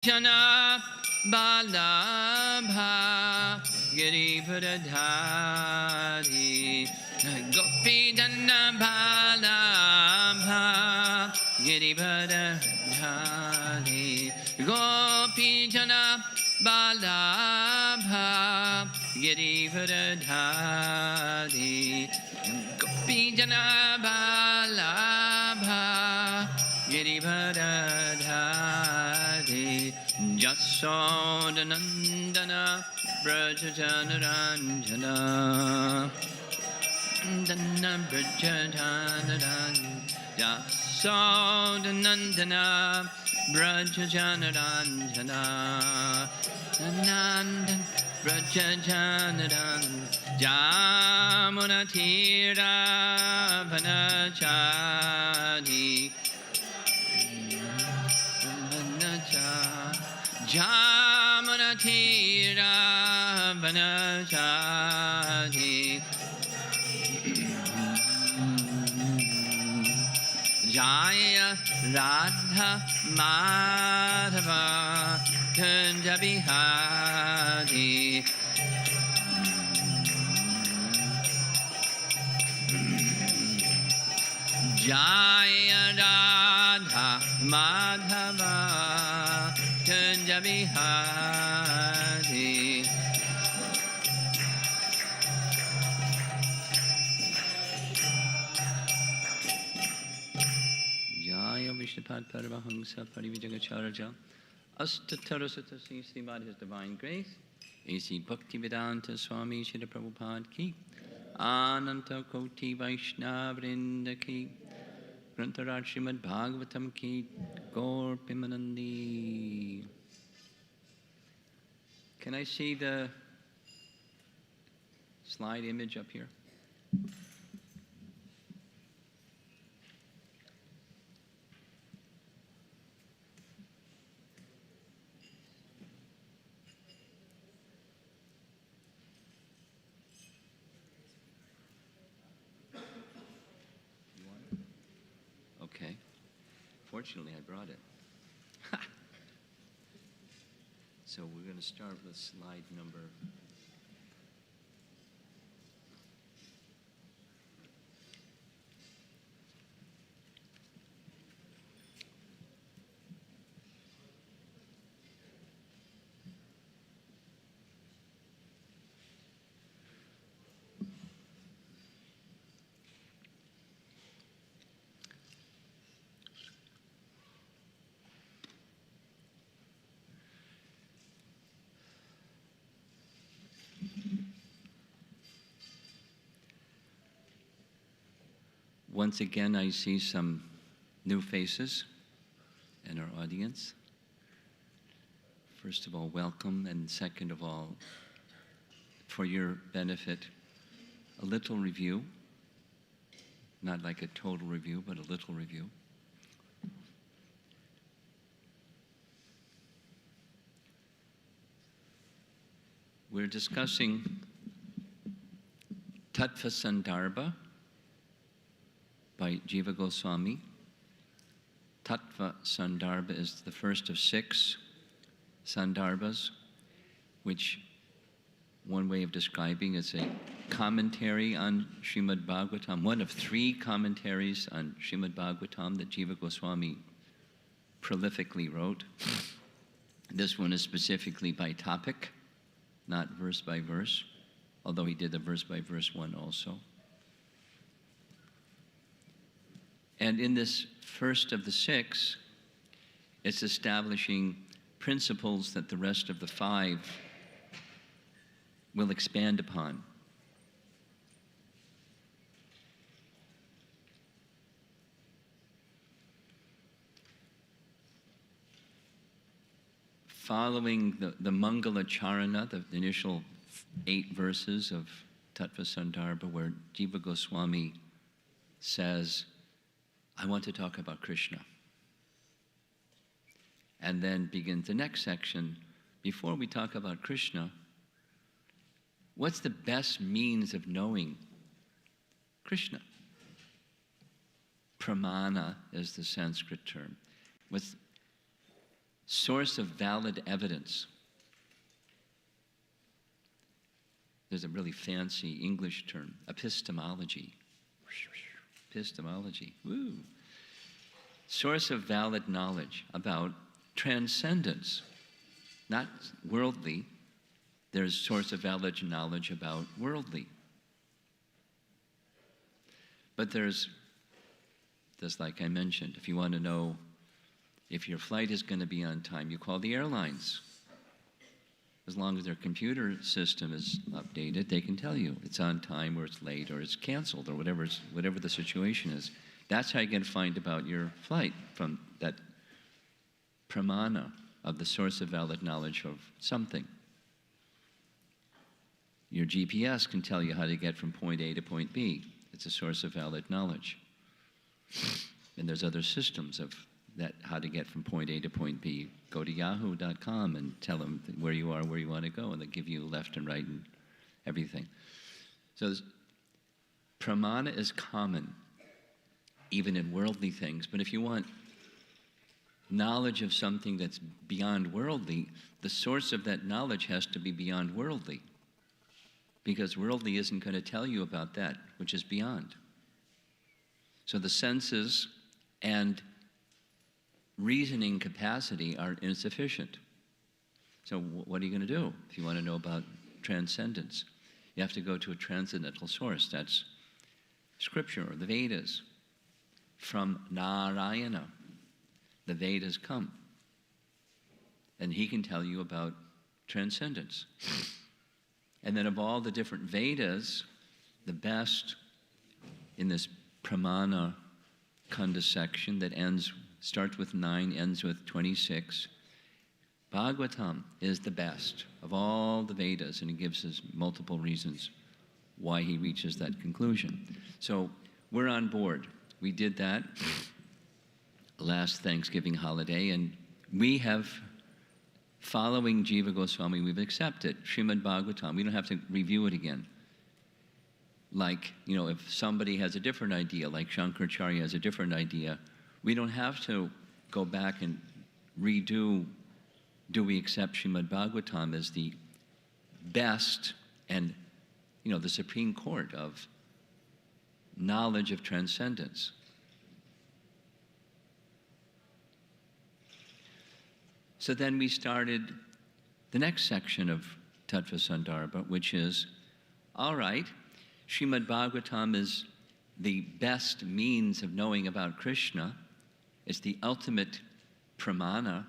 Jana Balabha Girivardhari Gopi Jana Balabha Girivardhari Gopi Jana Balabha Girivardhari Gopi Jana Balabha Girivardhari Jasodanandana Brajajanaranjana Dana Brajajanaran Jasodanandana Brajajanaranjana Nandan Brajajanaran Jamunatira Vanachari Jamunatira Vanachari Jaya Radha Madhava Kunjabihari Jaya Radha Madhava Kunjabihari Jaya Vishnupad Paramahamsa Parivijagacharya Astatarasata Srimad His Divine Grace A.C. Bhaktivedanta Swami Srila Prabhupada Ki Ananta Koti Vaishnavrinda Ki Grantaraj Srimad Bhagwatam Ki Gaur Pimanandi. Can I see the slide image up here? Okay. Fortunately, I brought it. So we're going to start with slide number. Once again, I see some new faces in our audience. First of all, welcome, and second of all, for your benefit, a little review, not like a total review, but a little review. We're discussing Tattva Sandarba by Jiva Goswami. Tattva Sandarba is the first of 6 Sandarbas, which one way of describing is a commentary on Srimad Bhagwatam, one of 3 commentaries on Srimad Bhagwatam that Jiva Goswami prolifically wrote. This one is specifically by topic, not verse by verse, although he did the verse by verse one also. And in this first of the 6, it's establishing principles that the rest of the 5 will expand upon. Following the Mangala Charana, the initial 8 verses of Tattva Sandarba, where Jiva Goswami says, I want to talk about Krishna. And then begins the next section. Before we talk about Krishna, what's the best means of knowing Krishna? Pramana is the Sanskrit term. source of valid evidence. There's a really fancy English term, epistemology. Epistemology, woo. Source of valid knowledge about transcendence, not worldly. There's source of valid knowledge about worldly. But there's, just like I mentioned, if you want to know if your flight is going to be on time, you call the airlines. As long as their computer system is updated, they can tell you it's on time or it's late or it's canceled or whatever the situation is. That's how you can find about your flight, from that pramana of the source of valid knowledge of something. Your GPS can tell you how to get from point A to point B. It's a source of valid knowledge. And there's other systems of that, how to get from point A to point B. Go to yahoo.com and tell them where you are, where you want to go, and they give you left and right and everything. So pramana is common, even in worldly things. But if you want knowledge of something that's beyond worldly, the source of that knowledge has to be beyond worldly. Because worldly isn't going to tell you about that which is beyond. So the senses and reasoning capacity are insufficient. So what are you going to do if you want to know about transcendence? You have to go to a transcendental source. That's Scripture or the Vedas. From Narayana, the Vedas come. And he can tell you about transcendence. And then of all the different Vedas, the best in this pramana kanda section that starts with 9, ends with 26, Bhagwatam is the best of all the Vedas, and he gives us multiple reasons why he reaches that conclusion. So we're on board. We did that last Thanksgiving holiday, and we have, following Jiva Goswami, we've accepted Srimad Bhagwatam. We don't have to review it again. Like, if somebody has a different idea, like Shankaracharya has a different idea, we don't have to go back and redo, do we accept Srimad Bhagwatam as the best and, the Supreme Court of knowledge of transcendence. So then we started the next section of Tattva Sandarba, which is, all right, Srimad Bhagwatam is the best means of knowing about Krishna. It's the ultimate pramana.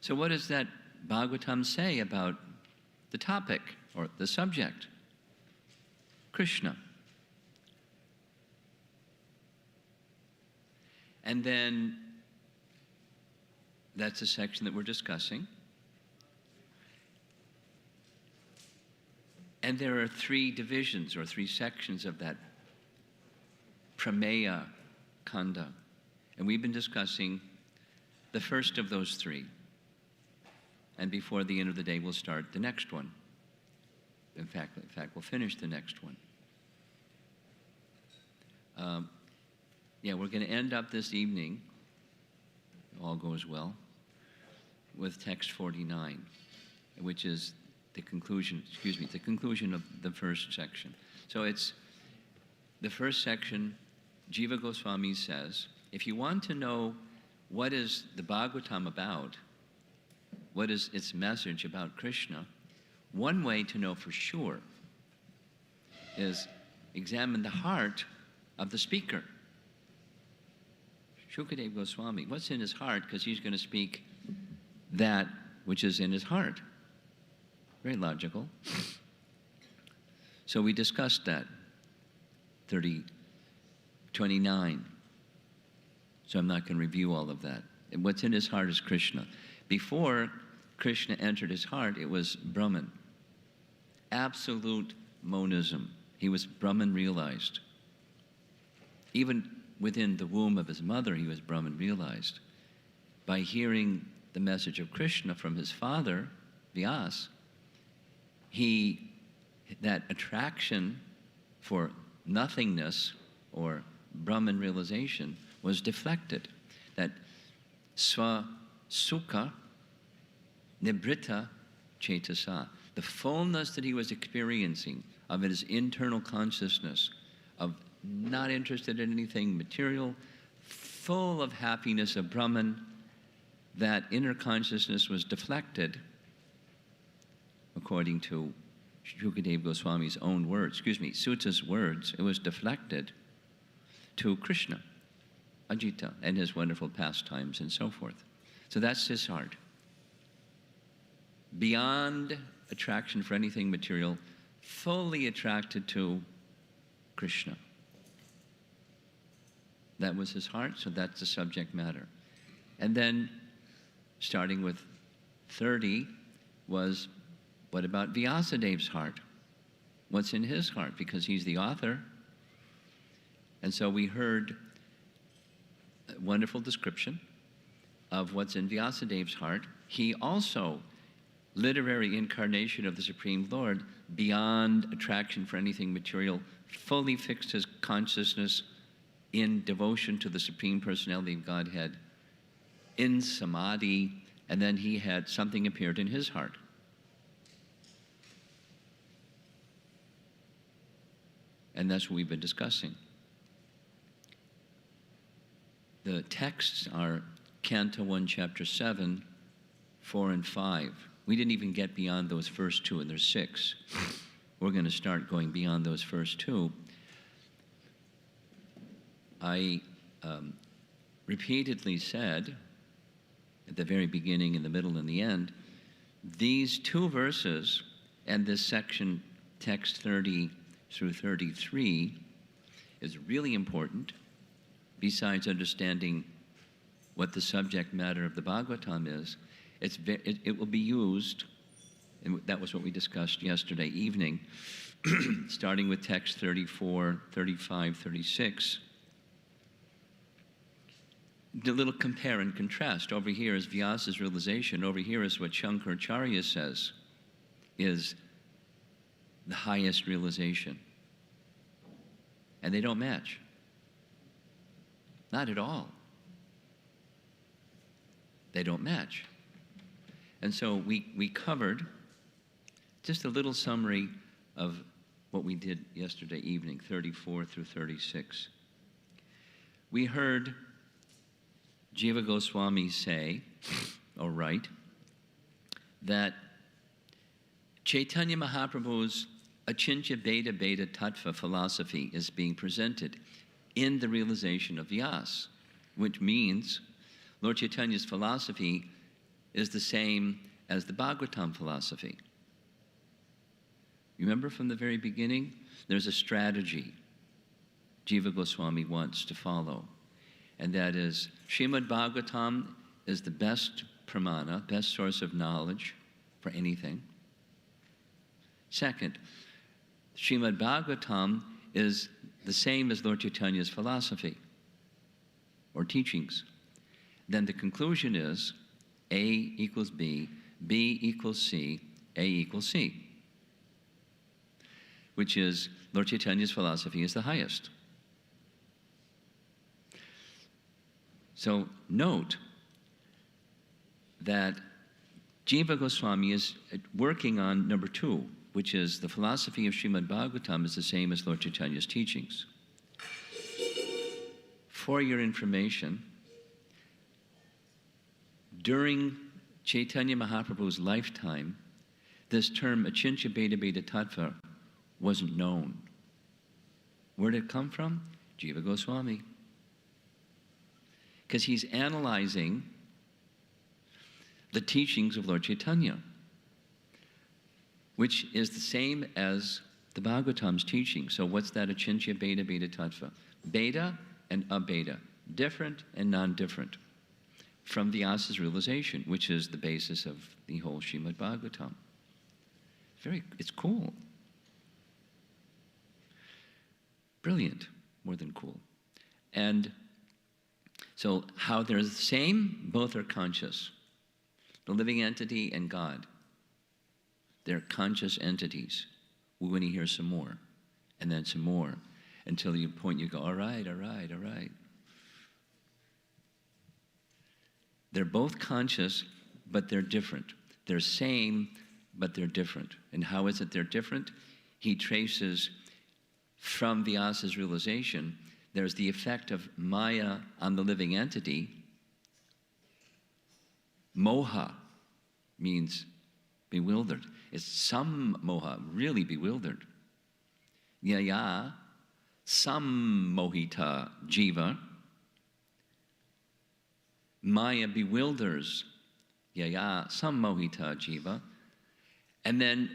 So what does that Bhagwatam say about the topic or the subject? Krishna. And then that's a section that we're discussing. And there are 3 divisions or 3 sections of that prameya kanda. And we've been discussing the first of those 3. And before the end of the day, we'll start the next one. In fact, we'll finish the next one. We're going to end up this evening, if all goes well, with text 49, which is the conclusion of the first section. So it's the first section. Jiva Goswami says, if you want to know what is the Bhagwatam about, what is its message about Krishna, one way to know for sure is examine the heart of the speaker. Shukadeva Goswami, what's in his heart? Because he's going to speak that which is in his heart. Very logical. So we discussed that, 29. So I'm not going to review all of that. And what's in his heart is Krishna. Before Krishna entered his heart, it was Brahman. Absolute monism. He was Brahman realized. Even within the womb of his mother, he was Brahman realized. By hearing the message of Krishna from his father, Vyasa, that attraction for nothingness or Brahman realization was deflected. That swa sukha Nibrita cetasa, the fullness that he was experiencing of his internal consciousness, of not interested in anything material, full of happiness of Brahman, that inner consciousness was deflected, according to Shukadeva Goswami's own words, Sutta's words, it was deflected to Krishna, Ajita, and his wonderful pastimes and so forth. So that's his heart. Beyond attraction for anything material, fully attracted to Krishna. That was his heart, so that's the subject matter. And then, starting with 30, was, what about Vyasadev's heart? What's in his heart? Because he's the author. And so we heard a wonderful description of what's in Vyasadev's heart. He also, literary incarnation of the Supreme Lord, beyond attraction for anything material, fully fixed his consciousness in devotion to the Supreme Personality of Godhead, in samadhi, and then he had something appeared in his heart. And that's what we've been discussing. The texts are Canto 1, Chapter 7, 4 and 5. We didn't even get beyond those first two, and there's 6. We're going to start going beyond those first 2. I repeatedly said, at the very beginning, in the middle, and the end, these 2 verses and this section, text 30 through 33, is really important, besides understanding what the subject matter of the Bhagwatam is. It will be used, and that was what we discussed yesterday evening, starting with text 34, 35, 36. The little compare and contrast. Over here is Vyasa's realization. Over here is what Shankaracharya says is the highest realization. And they don't match. Not at all. They don't match. And so we covered just a little summary of what we did yesterday evening, 34 through 36. We heard Jiva Goswami say, or write, that Chaitanya Mahaprabhu's Acintya-bhedabheda tattva philosophy is being presented in the realization of Vyasa, which means Lord Chaitanya's philosophy is the same as the Bhagwatam philosophy. You remember from the very beginning? There's a strategy Jiva Goswami wants to follow, and that is Srimad Bhagwatam is the best pramana, best source of knowledge for anything. Second, Srimad Bhagwatam is the same as Lord Chaitanya's philosophy or teachings. Then the conclusion is A equals B, B equals C, A equals C, which is Lord Chaitanya's philosophy is the highest. So note that Jiva Goswami is working on number 2, which is the philosophy of Srimad Bhagwatam is the same as Lord Chaitanya's teachings. For your information, during Chaitanya Mahaprabhu's lifetime, this term Acintya-bhedabheda tattva wasn't known. Where did it come from? Jiva Goswami. Because he's analyzing the teachings of Lord Chaitanya, which is the same as the Bhagavatam's teaching. So what's that Acintya-bhedabheda tattva? Bheda and abheda, different and non-different, from Vyasa's realization, which is the basis of the whole Srimad Bhagwatam. It's cool. Brilliant, more than cool. And so how they're the same, both are conscious. The living entity and God. They're conscious entities. We want to hear some more, and then some more, until you point, you go, all right, all right, all right. They're both conscious, but they're different. They're same, but they're different. And how is it they're different? He traces from Vyasa's realization, there's the effect of Maya on the living entity. Moha means bewildered. It's some moha, really bewildered. Yaya, some mohita jiva. Maya bewilders. Yaya, some mohita jiva. And then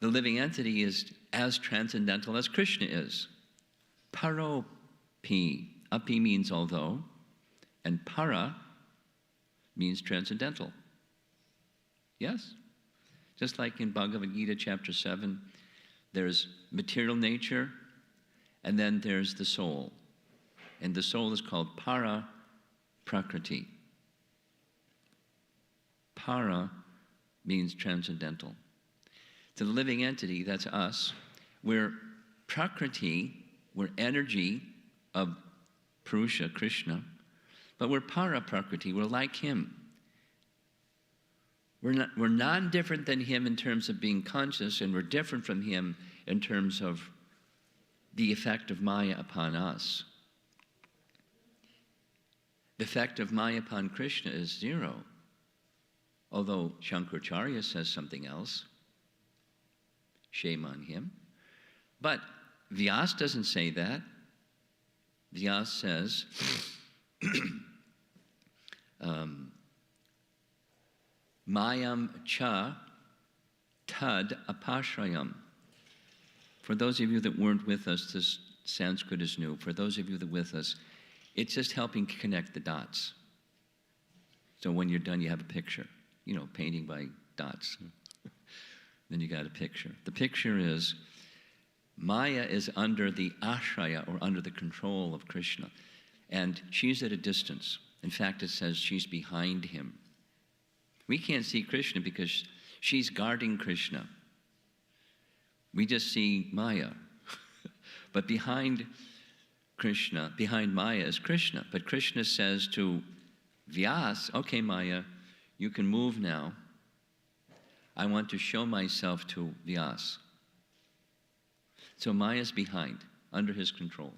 the living entity is as transcendental as Krishna is. Paropi. Api means although, and para means transcendental. Yes? Just like in Bhagavad Gita chapter 7, there's material nature, and then there's the soul. And the soul is called para prakriti. Para means transcendental. To the living entity, that's us, we're prakriti, we're energy of Purusha, Krishna, but we're para prakriti, we're like him. We're non-different than him in terms of being conscious, and we're different from him in terms of the effect of Maya upon us. The effect of Maya upon Krishna is zero, although Shankaracharya says something else. Shame on him. But Vyasa doesn't say that. Vyasa says, Mayam cha tad apashrayam. For those of you that weren't with us, this Sanskrit is new. For those of you that are with us, it's just helping connect the dots. So when you're done, you have a picture. You know, painting by dots. Then you got a picture. The picture is Maya is under the ashraya, or under the control of Krishna. And she's at a distance. In fact, it says she's behind him. We can't see Krishna because she's guarding Krishna. We just see Maya. But behind Krishna, behind Maya is Krishna. But Krishna says to Vyasa, okay, Maya, you can move now. I want to show myself to Vyasa. So Maya's behind, under his control.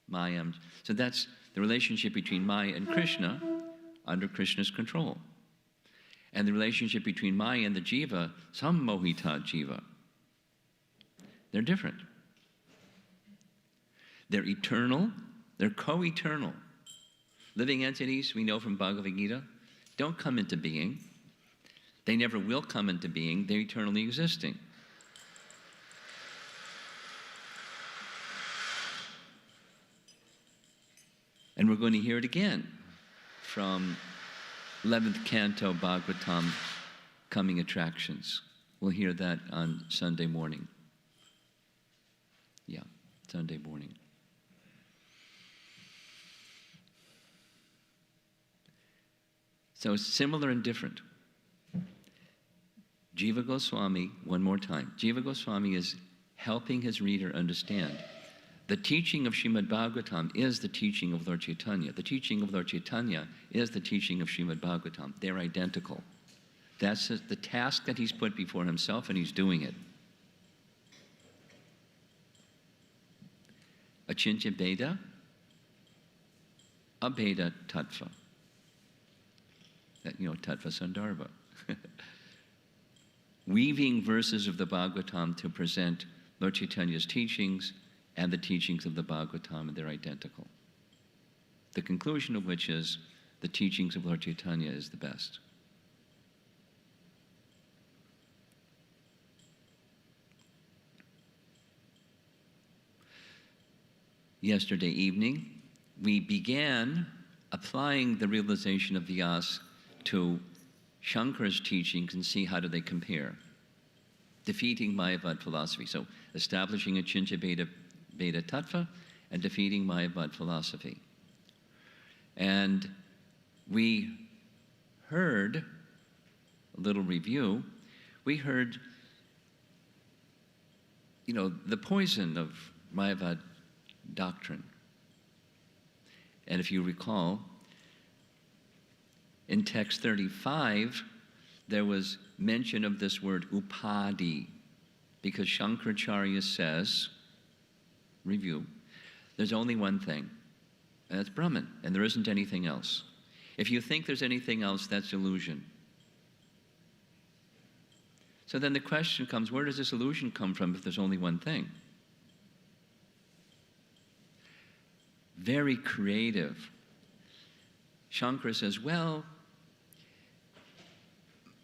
Maya. So that's the relationship between Maya and Krishna, under Krishna's control. And the relationship between Maya and the jiva, some mohita jiva. They're different. They're eternal, they're co-eternal. Living entities, we know from Bhagavad Gita, don't come into being. They never will come into being, they're eternally existing. And we're going to hear it again from 11th Canto Bhagwatam, Coming Attractions. We'll hear that on Sunday morning. Yeah, Sunday morning. So it's similar and different. Jiva Goswami, one more time. Jiva Goswami is helping his reader understand. The teaching of Srimad Bhagwatam is the teaching of Lord Chaitanya. The teaching of Lord Chaitanya is the teaching of Srimad Bhagwatam. They're identical. That's the task that he's put before himself, and he's doing it. Acintya-bhedabheda, abheda tattva. That, Tattva Sandarba. Weaving verses of the Bhagwatam to present Lord Chaitanya's teachings and the teachings of the Bhagwatam, and they're identical. The conclusion of which is the teachings of Lord Chaitanya is the best. Yesterday evening, we began applying the realization of Vyasa to Shankara's teachings and see how do they compare. Defeating Mayavad philosophy. So establishing Acintya-bhedabheda tattva and defeating Mayavad philosophy. And we heard, a little review, we heard, the poison of Mayavad doctrine. And if you recall, in text 35, there was mention of this word upadhi, because Shankaracharya says, review, there's only one thing, and that's Brahman, and there isn't anything else. If you think there's anything else, that's illusion. So then the question comes, where does this illusion come from if there's only one thing? Very creative. Shankara says, well,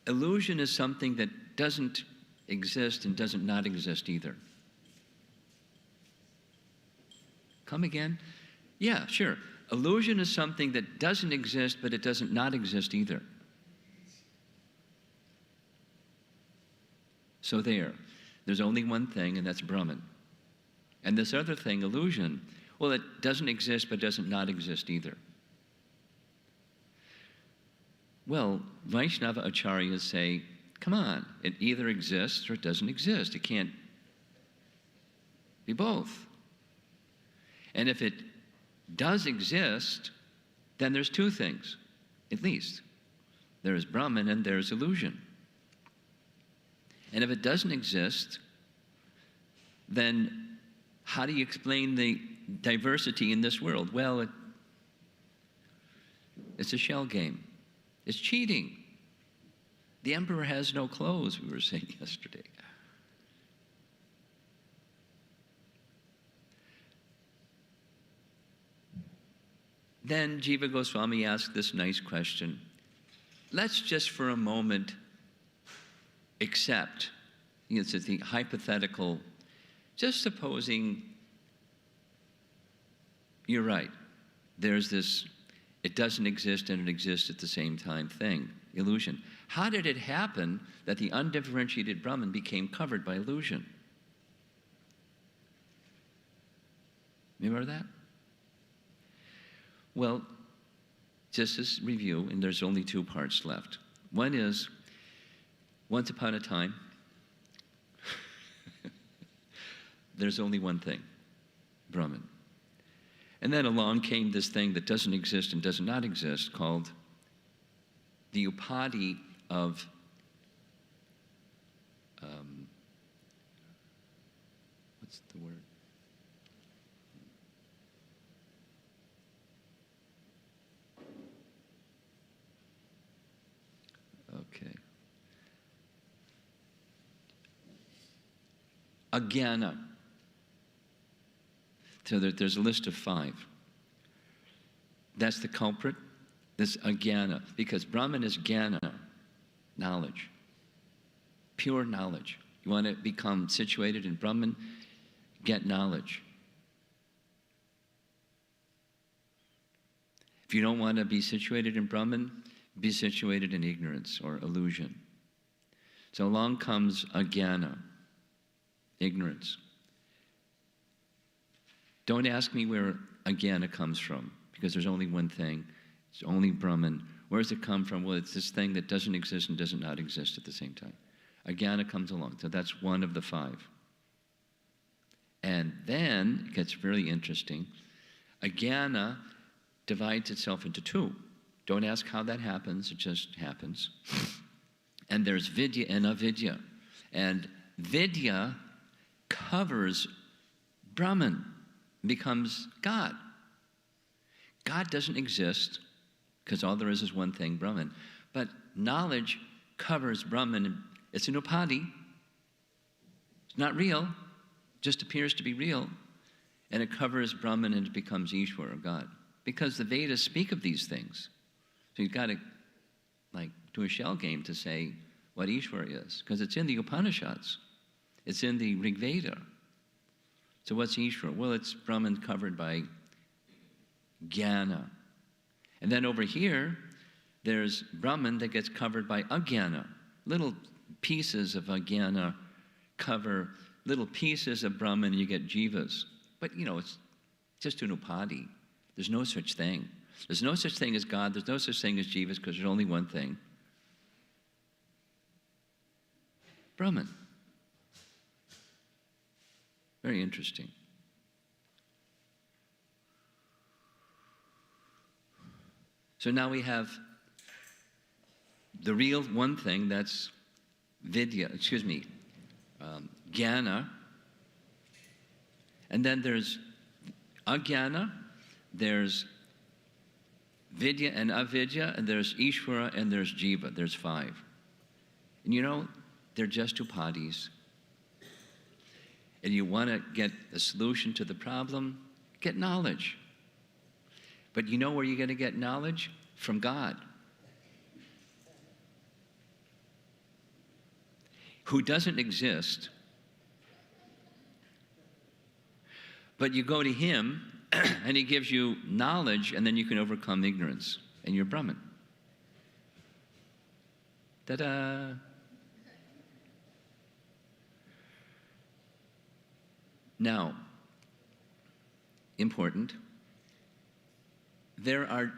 illusion is something that doesn't exist and doesn't not exist either. Come again? Yeah, sure. Illusion is something that doesn't exist, but it doesn't not exist either. So there's only one thing, and that's Brahman. And this other thing, illusion, well, it doesn't exist, but doesn't not exist either. Well, Vaishnava acharyas say, come on, it either exists or it doesn't exist. It can't be both. And if it does exist, then there's two things, at least. There is Brahman and there's illusion. And if it doesn't exist, then how do you explain the diversity in this world? Well, it's a shell game. It's cheating. The emperor has no clothes, we were saying yesterday. Then Jiva Goswami asked this nice question. Let's just for a moment accept, it's the hypothetical, just supposing you're right. There's this, it doesn't exist and it exists at the same time thing, illusion. How did it happen that the undifferentiated Brahman became covered by illusion? Remember that? Well, just as review, and there's only two parts left. One is, once upon a time, there's only one thing, Brahman. And then along came this thing that doesn't exist and does not exist called the upadhi of what's the word? Okay. Ajnana. So there's a list of 5. That's the culprit, this ajnana, because Brahman is jnana, knowledge, pure knowledge. You want to become situated in Brahman, get knowledge. If you don't want to be situated in Brahman, be situated in ignorance or illusion. So along comes ajnana, ignorance. Don't ask me where ajnana comes from, because there's only one thing. It's only Brahman. Where does it come from? Well, it's this thing that doesn't exist and does not exist at the same time. Ajnana comes along. So that's one of the 5. And then it gets really interesting. Ajnana divides itself into 2. Don't ask how that happens. It just happens. And there's vidya and avidya. And vidya covers Brahman, becomes God. God doesn't exist because all there is one thing, Brahman. But knowledge covers Brahman. It's an upadhi. It's not real, just appears to be real. And it covers Brahman and it becomes Ishvara, God. Because the Vedas speak of these things. So you've got to do a shell game to say what Ishvara is. Because it's in the Upanishads. It's in the Rig Veda. So what's Ishvara? Well, it's Brahman covered by jnana. And then over here, there's Brahman that gets covered by ajnana. Little pieces of ajnana cover little pieces of Brahman, and you get jivas. But, it's just an upadhi. There's no such thing. There's no such thing as God. There's no such thing as jivas, because there's only one thing. Brahman. Very interesting. So now we have the real one thing, that's jnana. And then there's ajnana, there's vidya and avidya, and there's Ishvara, and there's jiva. There's 5. And they're just upadhis. And you want to get a solution to the problem, get knowledge. But you know where you're going to get knowledge? From God, who doesn't exist. But you go to him, and he gives you knowledge, and then you can overcome ignorance, and you're Brahman. Ta-da! Now, important, there are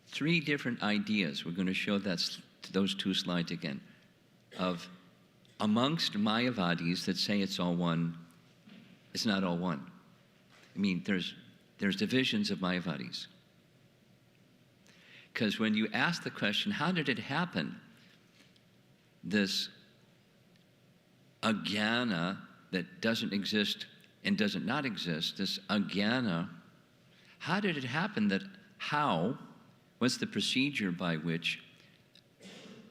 3 different ideas. We're going to show those 2 slides again, of amongst Mayavadis that say it's all one. It's not all one. I mean, there's divisions of Mayavadis. Because when you ask the question, how did it happen? This ajnana that doesn't exist and doesn't not exist, this ajnana, how did it happen what's the procedure by which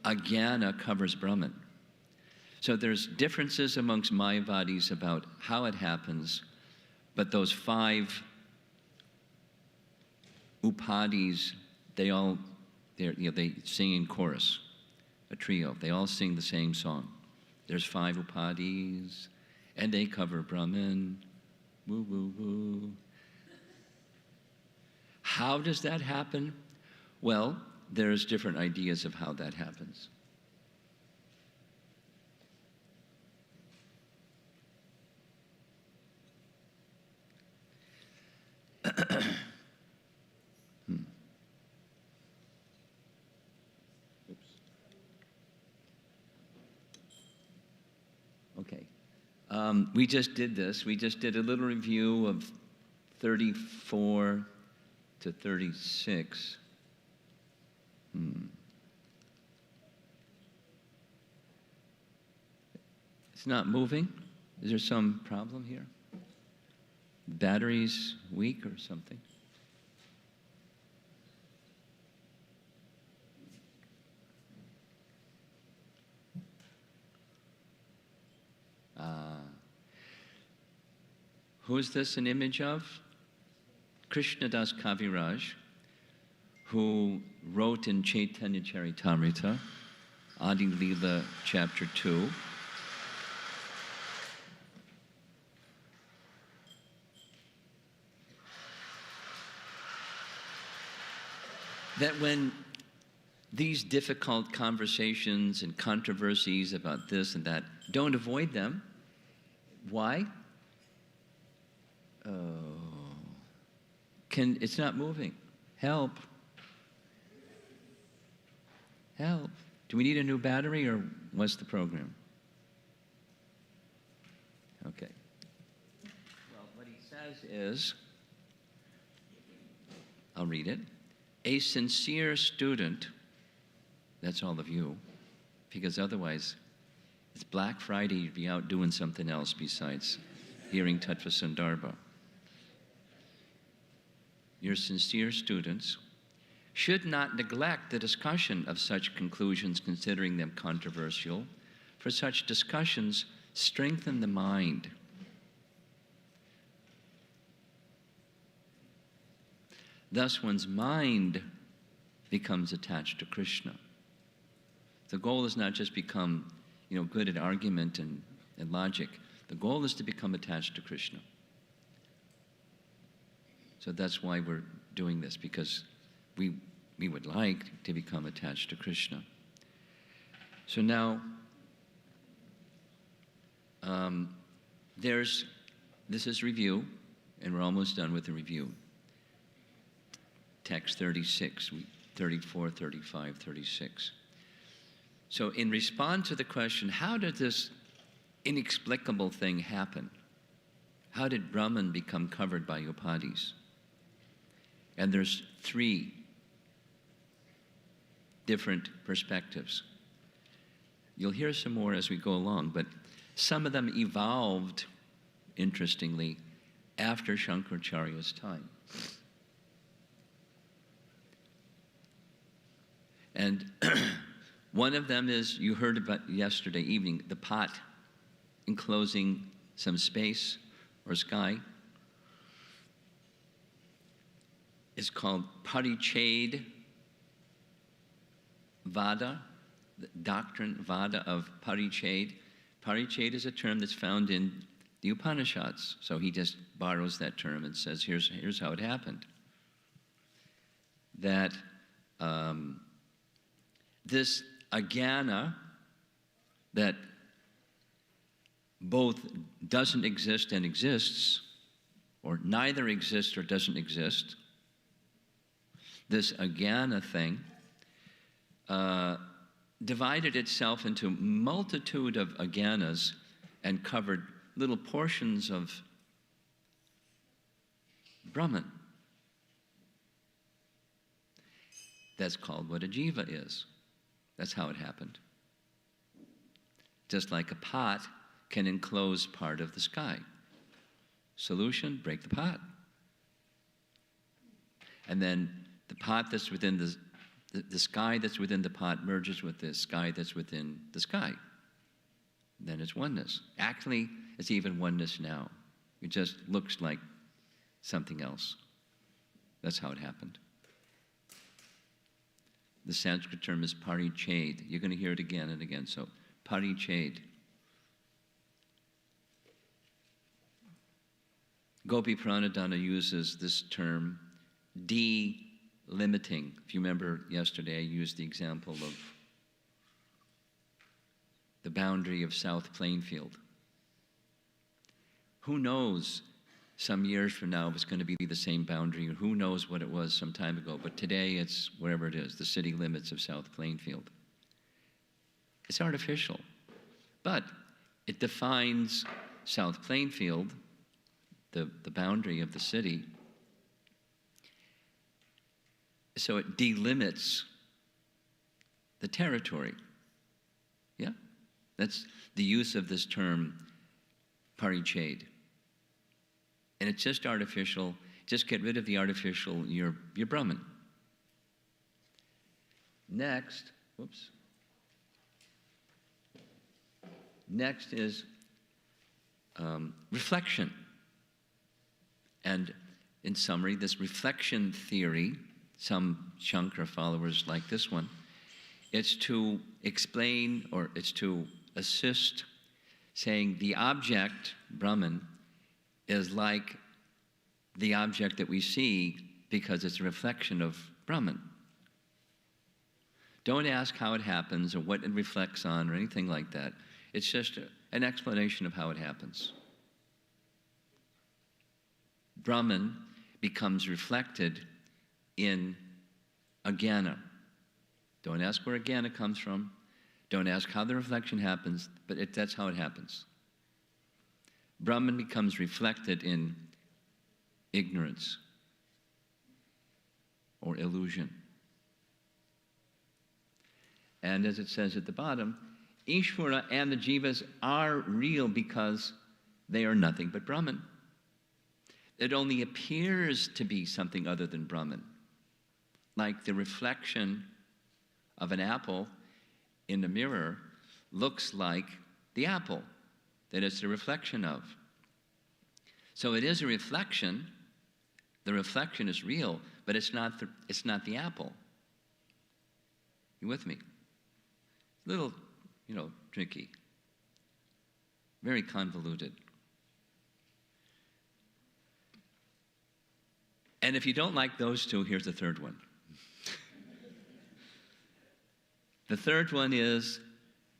ajnana covers Brahman? So there's differences amongst Mayavadis about how it happens, but those 5 upadhis, they sing in chorus, a trio. They all sing the same song. There's 5 upadhis, and they cover Brahman. Woo, woo, woo. How does that happen? Well, there's different ideas of how that happens. Okay. We just did this. We just did a little review of 34 to 36. It's not moving? Is there some problem here? Battery's weak or something? Who is this an image of? Krishna Das Kaviraj, who wrote in Chaitanya Charitamrita, Adi Leela, chapter 2, that when these difficult conversations and controversies about this and that, don't avoid them. Why? It's not moving. Help. Help. Do we need a new battery, or what's the program? Okay. Well, what he says is, I'll read it. A sincere student, that's all of you, because otherwise it's Black Friday, you'd be out doing something else besides hearing Tattva Sandarba. Your sincere students should not neglect the discussion of such conclusions, considering them controversial, for such discussions strengthen the mind. Thus, one's mind becomes attached to Krishna. The goal is not just become, good at argument and logic. The goal is to become attached to Krishna. So that's why we're doing this, because we would like to become attached to Krishna. So now, this is review, and we're almost done with the review. Text 36, 34, 35, 36. So in response to the question, how did this inexplicable thing happen? How did Brahman become covered by upadhis? And there's 3 different perspectives. You'll hear some more as we go along, but some of them evolved, interestingly, after Shankaracharya's time. And one of them is, you heard about yesterday evening, the pot enclosing some space or sky. It's called Parichhed Vada, the doctrine Vada of Parichhed. Parichhed is a term that's found in the Upanishads. So he just borrows that term and says, here's how it happened. That this ajnana that both doesn't exist and exists, or neither exists or doesn't exist, this ajnana thing divided itself into a multitude of ajnanas and covered little portions of Brahman. That's called what a jiva is. That's how it happened. Just like a pot can enclose part of the sky. Solution, break the pot. And then the pot that's within the sky that's within the pot merges with the sky that's within the sky. Then it's oneness. Actually, it's even oneness now. It just looks like something else. That's how it happened. The Sanskrit term is parichhed. You're going to hear it again and again. So, parichhed. Gopi Pranadhana uses this term, delimiting. If you remember yesterday, I used the example of the boundary of South Plainfield. Who knows some years from now if it's going to be the same boundary, or who knows what it was some time ago, but today it's wherever it is, the city limits of South Plainfield. It's artificial, but it defines South Plainfield, the boundary of the city, so it delimits the territory. Yeah? That's the use of this term, parichhed. And it's just artificial. Just get rid of the artificial, you're Brahman. Next, whoops. Next is reflection. And in summary, this reflection theory, some Shankara followers like this one, it's to explain, or it's to assist, saying the object, Brahman, is like the object that we see because it's a reflection of Brahman. Don't ask how it happens or what it reflects on or anything like that. It's just an explanation of how it happens. Brahman becomes reflected in ajnana. Don't ask where ajnana comes from. Don't ask how the reflection happens, but that's how it happens. Brahman becomes reflected in ignorance or illusion. And as it says at the bottom, Ishvara and the jivas are real because they are nothing but Brahman. It only appears to be something other than Brahman, like the reflection of an apple in the mirror looks like the apple that it's a reflection of. So it is a reflection. The reflection is real, but it's not the apple. You with me? A little, tricky. Very convoluted. And if you don't like those two, here's the third one. The third one is,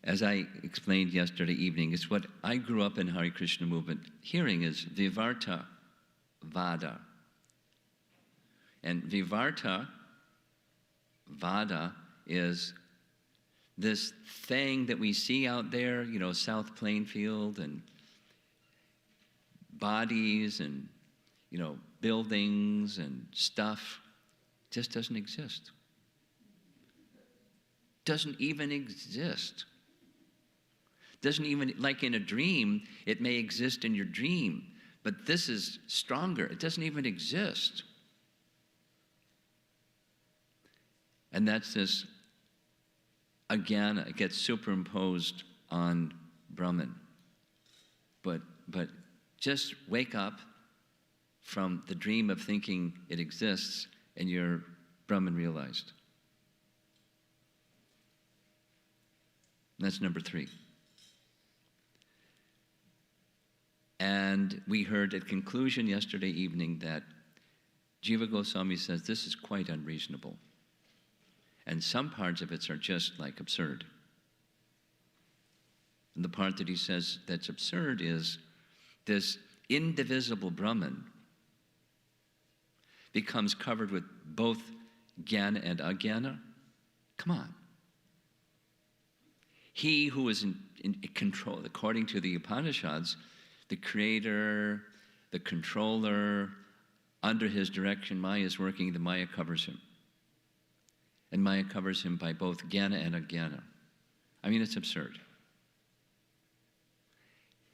as I explained yesterday evening, it's what I grew up in Hare Krishna movement hearing is Vivarta Vada. And Vivarta Vada is this thing that we see out there, South Plainfield and bodies and, buildings and stuff, just doesn't exist. doesn't even exist. Doesn't even, like in a dream, it may exist in your dream, but this is stronger. It doesn't even exist. And that's this ajnana. It gets superimposed on Brahman. But just wake up from the dream of thinking it exists, and you're Brahman realized. That's number 3. And we heard at conclusion yesterday evening that Jiva Goswami says this is quite unreasonable. And some parts of it are just like absurd. And the part that he says that's absurd is this indivisible Brahman becomes covered with both jnana and ajnana. Come on. He who is in control, according to the Upanishads, the creator, the controller, under his direction, Maya is working, the Maya covers him. And Maya covers him by both jnana and ajnana. I mean, it's absurd.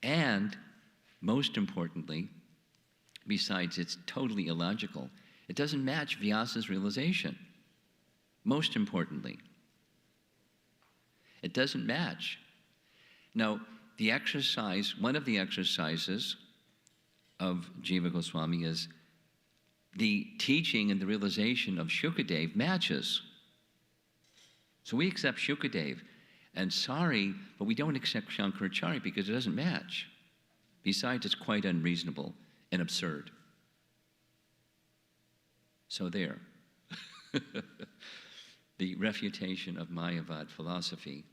And, most importantly, besides it's totally illogical, it doesn't match Vyasa's realization. Most importantly. It doesn't match. Now, the exercise, one of the exercises of Jiva Goswami is the teaching and the realization of Shukadev matches. So we accept Shukadev, and sorry, but we don't accept Shankaracharya because it doesn't match. Besides, it's quite unreasonable and absurd. So there. The refutation of Mayavad philosophy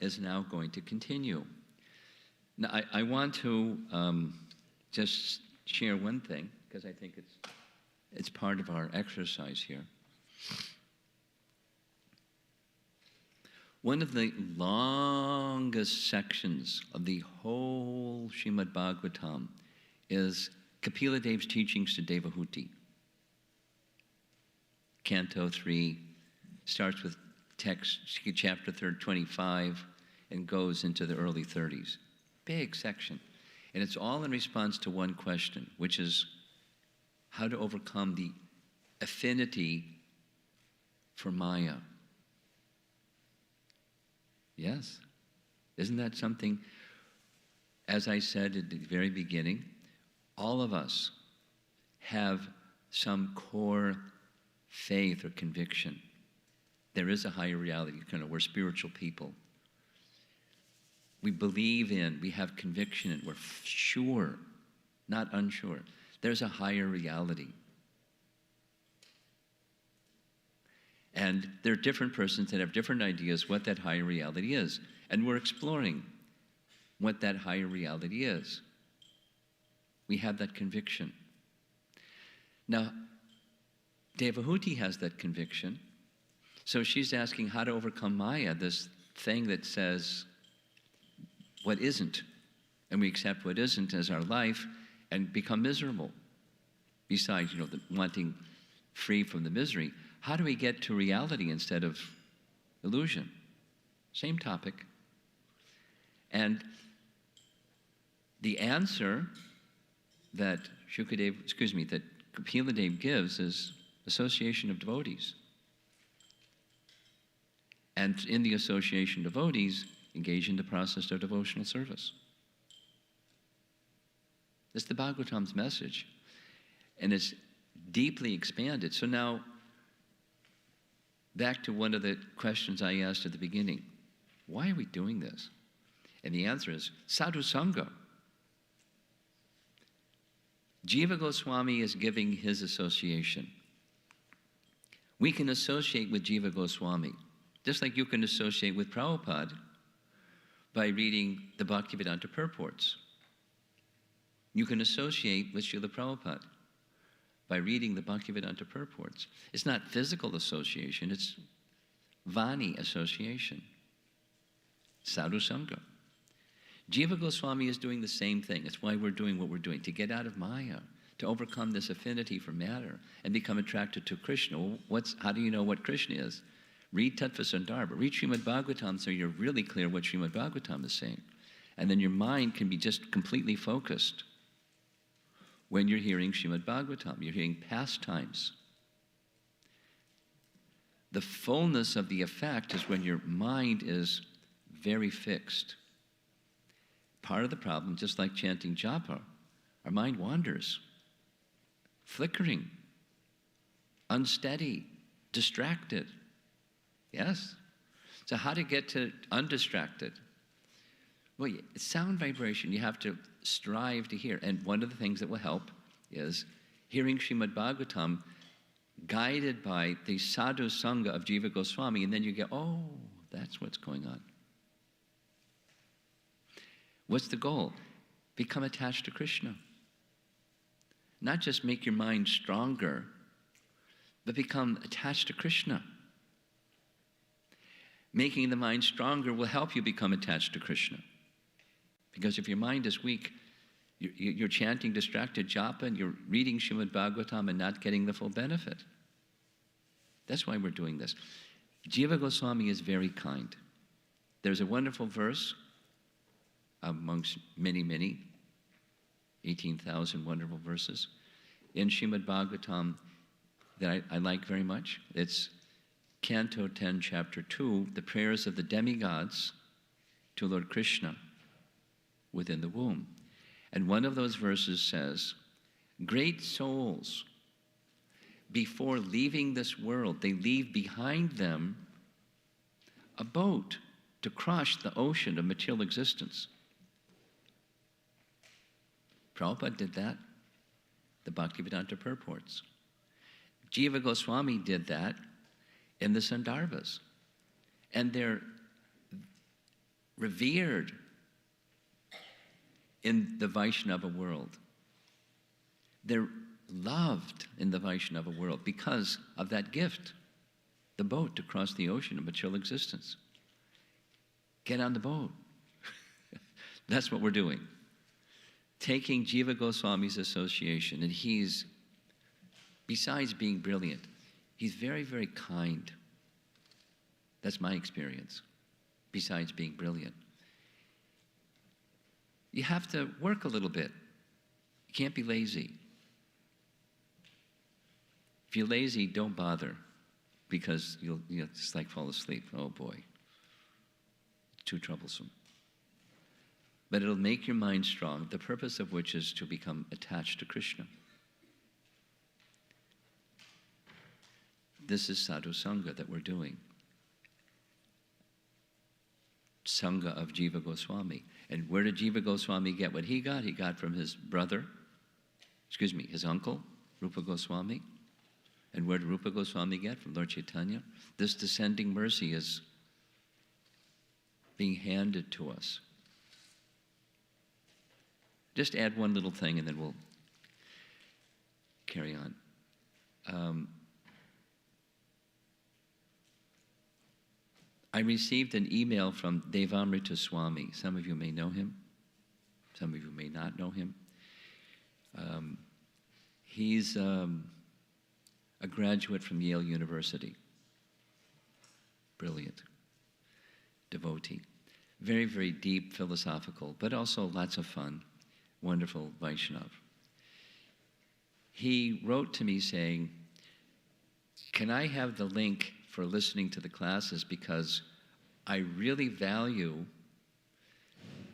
is now going to continue. Now, I want to just share one thing, because I think it's part of our exercise here. One of the longest sections of the whole Srimad Bhagwatam is Kapila Dev's teachings to Devahuti. Canto 3 starts with text, chapter 25, and goes into the early 30s. Big section. And it's all in response to one question, which is how to overcome the affinity for Maya. Yes. Isn't that something? As I said at the very beginning, all of us have some core faith or conviction. There is a higher reality. We're spiritual people. We believe in, we have conviction in, we're sure, not unsure. There's a higher reality. And there are different persons that have different ideas what that higher reality is. And we're exploring what that higher reality is. We have that conviction. Now, Devahuti has that conviction. So she's asking how to overcome Maya, this thing that says what isn't. And we accept what isn't as our life and become miserable. Besides, wanting free from the misery. How do we get to reality instead of illusion? Same topic. And the answer that that Kapila Dev gives is association of devotees. And in the association of devotees, engage in the process of devotional service. That's the Bhagavatam's message. And it's deeply expanded. So now, back to one of the questions I asked at the beginning. Why are we doing this? And the answer is sadhu sangha. Jiva Goswami is giving his association. We can associate with Jiva Goswami, just like you can associate with Prabhupada by reading the Bhaktivedanta purports. You can associate with Srila Prabhupada by reading the Bhaktivedanta purports. It's not physical association, it's Vani association. Sadhu Sangha. Jiva Goswami is doing the same thing. It's why we're doing what we're doing, to get out of Maya, to overcome this affinity for matter and become attracted to Krishna. Well, how do you know what Krishna is? Read Tattva Sandarba. Read Srimad Bhagwatam so you're really clear what Srimad Bhagwatam is saying. And then your mind can be just completely focused when you're hearing Srimad Bhagwatam. You're hearing pastimes. The fullness of the effect is when your mind is very fixed. Part of the problem, just like chanting japa, our mind wanders, flickering, unsteady, distracted. Yes? So how to get to undistracted? Well, it's sound vibration. You have to strive to hear. And one of the things that will help is hearing Srimad Bhagwatam guided by the sadhu sangha of Jiva Goswami, and then you get, oh, that's what's going on. What's the goal? Become attached to Krishna. Not just make your mind stronger, but become attached to Krishna. Making the mind stronger will help you become attached to Krishna. Because if your mind is weak, you're chanting distracted japa and you're reading Srimad Bhagwatam and not getting the full benefit. That's why we're doing this. Jiva Goswami is very kind. There's a wonderful verse amongst many, 18,000 wonderful verses in Srimad Bhagwatam that I like very much. It's Canto 10, Chapter 2, the prayers of the demigods to Lord Krishna within the womb. And one of those verses says, great souls, before leaving this world, they leave behind them a boat to cross the ocean of material existence. Prabhupada did that, the Bhaktivedanta purports. Jiva Goswami did that in the Sandarbhas. And they're revered in the Vaishnava world. They're loved in the Vaishnava world because of that gift, the boat to cross the ocean of material existence. Get on the boat. That's what we're doing. Taking Jiva Goswami's association, and he's, besides being brilliant, he's very, very kind. That's my experience, besides being brilliant. You have to work a little bit. You can't be lazy. If you're lazy, don't bother, because you'll just like fall asleep. Oh boy, it's too troublesome. But it'll make your mind strong, the purpose of which is to become attached to Krishna. This is sadhu sangha that we're doing. Sangha of Jiva Goswami. And where did Jiva Goswami get what he got? He got from his his uncle, Rupa Goswami. And where did Rupa Goswami get? From Lord Chaitanya. This descending mercy is being handed to us. Just add one little thing and then we'll carry on. I received an email from Devamrita Swami. Some of you may know him. Some of you may not know him. He's a graduate from Yale University. Brilliant. Devotee. Very, very deep, philosophical, but also lots of fun. Wonderful Vaishnav. He wrote to me saying, can I have the link for listening to the classes, because I really value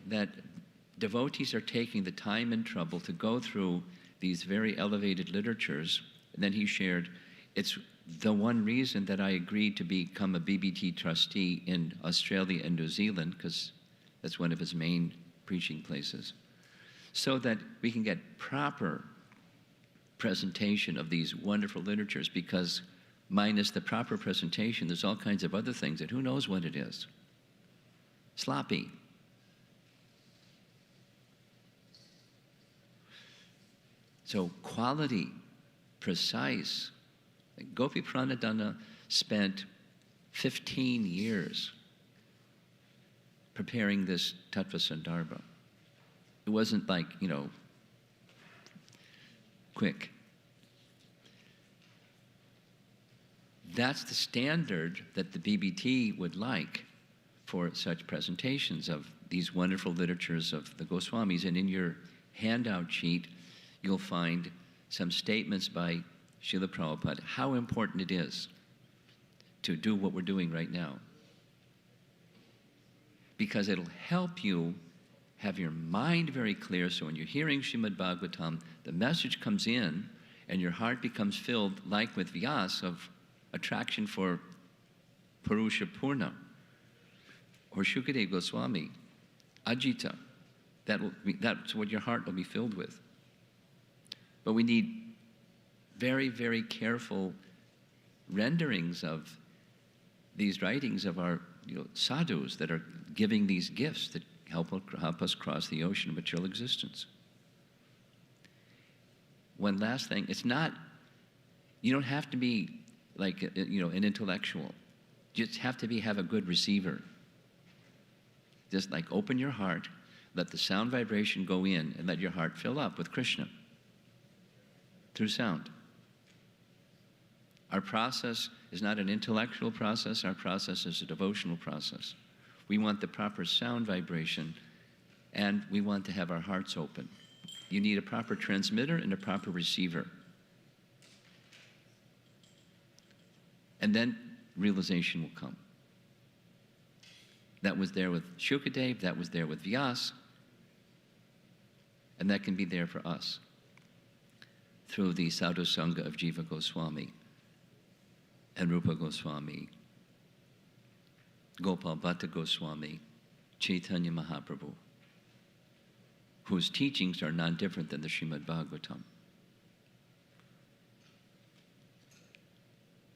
that devotees are taking the time and trouble to go through these very elevated literatures. And then he shared, it's the one reason that I agreed to become a BBT trustee in Australia and New Zealand, because that's one of his main preaching places, so that we can get proper presentation of these wonderful literatures, because minus the proper presentation, there's all kinds of other things that who knows what it is. Sloppy. So quality, precise. Gopi Pranadana spent 15 years preparing this Tattva Sandarba. It wasn't like, quick. That's the standard that the BBT would like for such presentations of these wonderful literatures of the Goswamis. And in your handout sheet, you'll find some statements by Srila Prabhupada, how important it is to do what we're doing right now. Because it'll help you have your mind very clear, so when you're hearing Srimad Bhagwatam, the message comes in and your heart becomes filled, like with Vyasa, of attraction for Purusha Purna, or Shukadeva Goswami, Ajita. That's what your heart will be filled with. But we need very, very careful renderings of these writings of our sadhus that are giving these gifts that help us cross the ocean of material existence. One last thing, you don't have to be like an intellectual. You just have to have a good receiver. Just like open your heart, let the sound vibration go in, and let your heart fill up with Krishna through sound. Our process is not an intellectual process, our process is a devotional process. We want the proper sound vibration, and we want to have our hearts open. You need a proper transmitter and a proper receiver. And then realization will come. That was there with Shukadeva, that was there with Vyasa, and that can be there for us through the sadhu sangha of Jiva Goswami and Rupa Goswami, Gopal Bhatta Goswami, Chaitanya Mahaprabhu, whose teachings are non different than the Srimad Bhagwatam.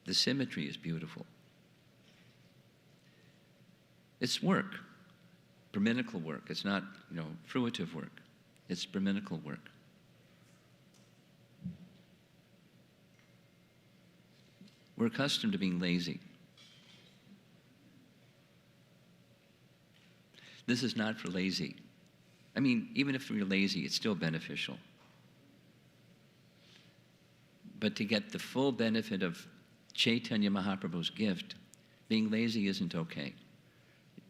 The symmetry is beautiful. It's work, Brahminical work. It's not, fruitive work. It's Brahminical work. We're accustomed to being lazy. This is not for lazy. I mean, even if you're lazy, it's still beneficial. But to get the full benefit of Chaitanya Mahaprabhu's gift, being lazy isn't okay.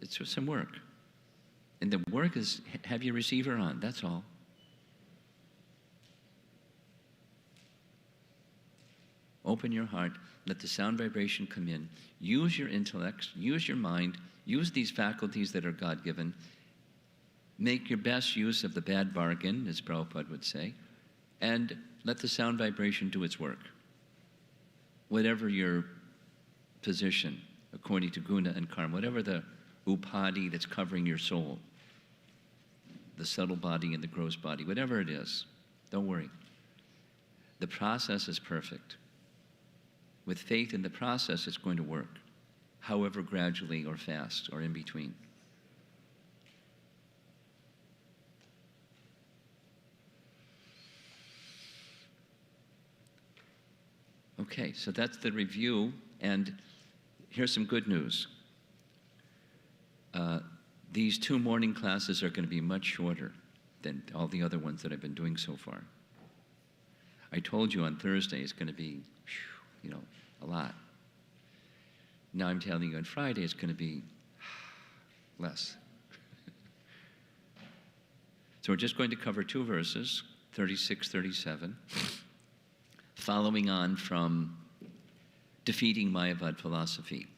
It's some work. And the work is have your receiver on, that's all. Open your heart, let the sound vibration come in. Use your intellect, use your mind, use these faculties that are God-given. Make your best use of the bad bargain, as Prabhupada would say, and let the sound vibration do its work. Whatever your position, according to guna and karma, whatever the upadhis that's covering your soul, the subtle body and the gross body, whatever it is, don't worry. The process is perfect. With faith in the process, it's going to work, however gradually or fast or in between. Okay, so that's the review, and here's some good news. These 2 morning classes are going to be much shorter than all the other ones that I've been doing so far. I told you on Thursday it's going to be, a lot. Now I'm telling you on Friday it's going to be less. So we're just going to cover 2 verses, 36, 37, following on from Defeating Mayavadi Philosophy,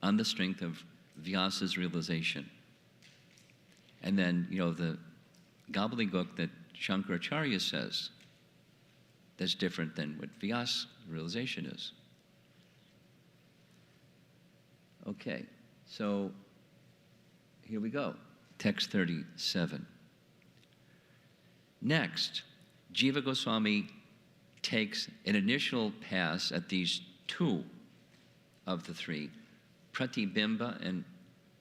on the strength of Vyasa's realization. And then, the gobbledygook that Shankaracharya says, that's different than what Vyasa realization is. Okay, so here we go, text 37. Next, Jiva Goswami takes an initial pass at these 2 of the 3, pratibimba and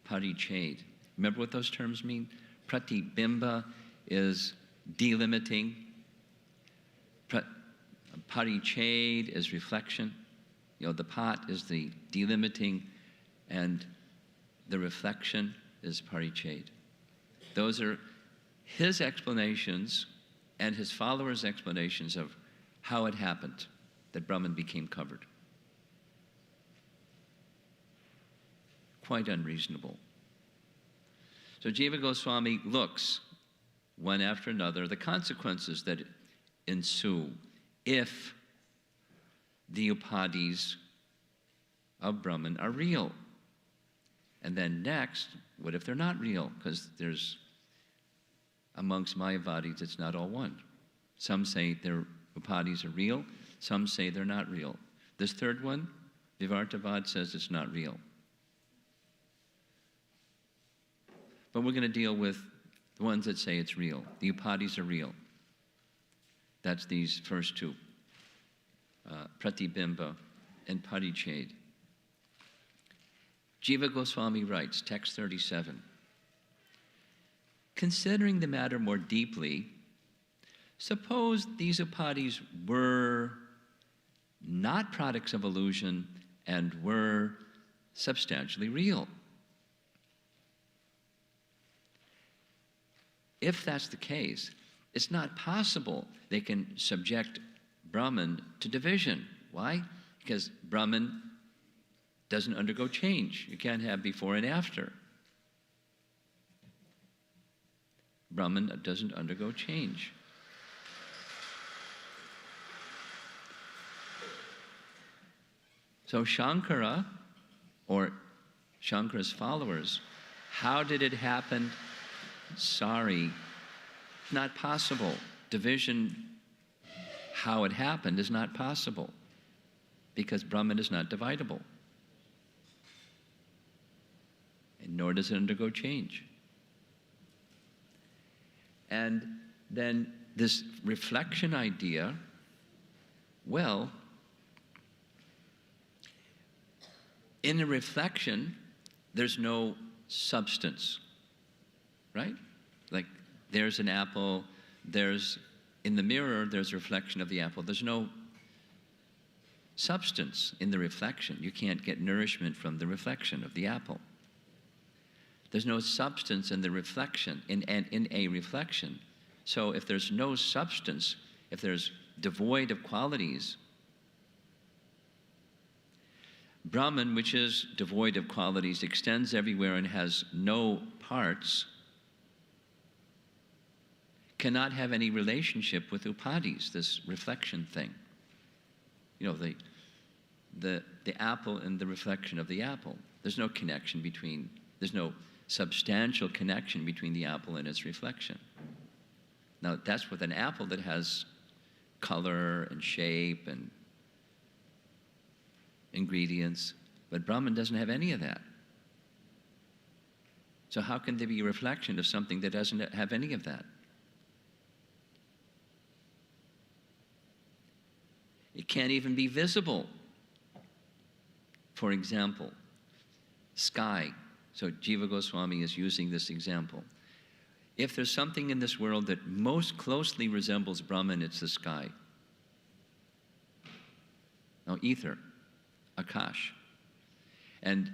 parichhed. Remember what those terms mean? Pratibimba is delimiting. Parichhed is reflection. The pot is the delimiting, and the reflection is parichhed. Those are his explanations and his followers' explanations of how it happened that Brahman became covered. quite unreasonable. So Jiva Goswami looks, one after another, the consequences that ensue if the upadhis of Brahman are real. And then next, what if they're not real? Because there's, amongst Mayavadis, it's not all one. Some say their upadhis are real, some say they're not real. This third one, Vivartavad, says it's not real. But we're going to deal with the ones that say it's real. The upadhis are real. That's these first two, Pratibimba and Parichhed. Jiva Goswami writes, text 37, considering the matter more deeply, suppose these upadhis were not products of illusion and were substantially real. If that's the case, it's not possible they can subject Brahman to division. Why? Because Brahman doesn't undergo change. You can't have before and after. Brahman doesn't undergo change. So Shankara, or Shankara's followers, how did it happen? Sorry, not possible. Division, how it happened, is not possible because Brahman is not dividable. And nor does it undergo change. And then this reflection idea, well, in a reflection, there's no substance, right? Like there's an apple, in the mirror, there's a reflection of the apple. There's no substance in the reflection. You can't get nourishment from the reflection of the apple. There's no substance in the reflection, in a reflection. So if there's no substance, if there's devoid of qualities, Brahman, which is devoid of qualities, extends everywhere and has no parts, cannot have any relationship with upadhis, this reflection thing. You know, the apple and the reflection of the apple. There's no connection between, there's no substantial connection between the apple and its reflection. Now, that's with an apple that has color and shape and ingredients, but Brahman doesn't have any of that. So how can there be a reflection of something that doesn't have any of that? It can't even be visible. For example, sky. So Jiva Goswami is using this example. If there's something in this world that most closely resembles Brahman, it's the sky. Now, ether, Akash. And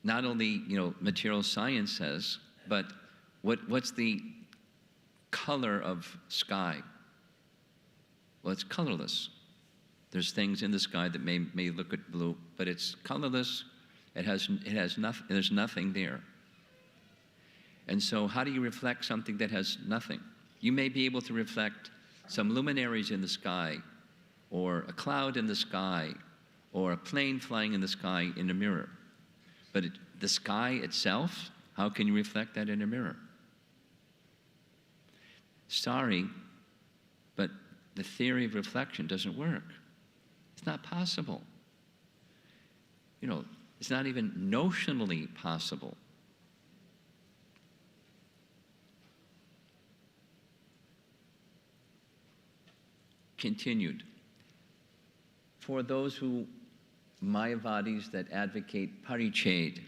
not only, material science says, but what's the color of sky? Well, it's colorless. There's things in the sky that may look at blue, but it's colorless. It has nothing. There's nothing there. And so, how do you reflect something that has nothing? You may be able to reflect some luminaries in the sky, or a cloud in the sky, or a plane flying in the sky in a mirror. But the sky itself, how can you reflect that in a mirror? Sorry, but the theory of reflection doesn't work. It's not possible. It's not even notionally possible. Continued. For those Mayavadis that advocate Parichhed,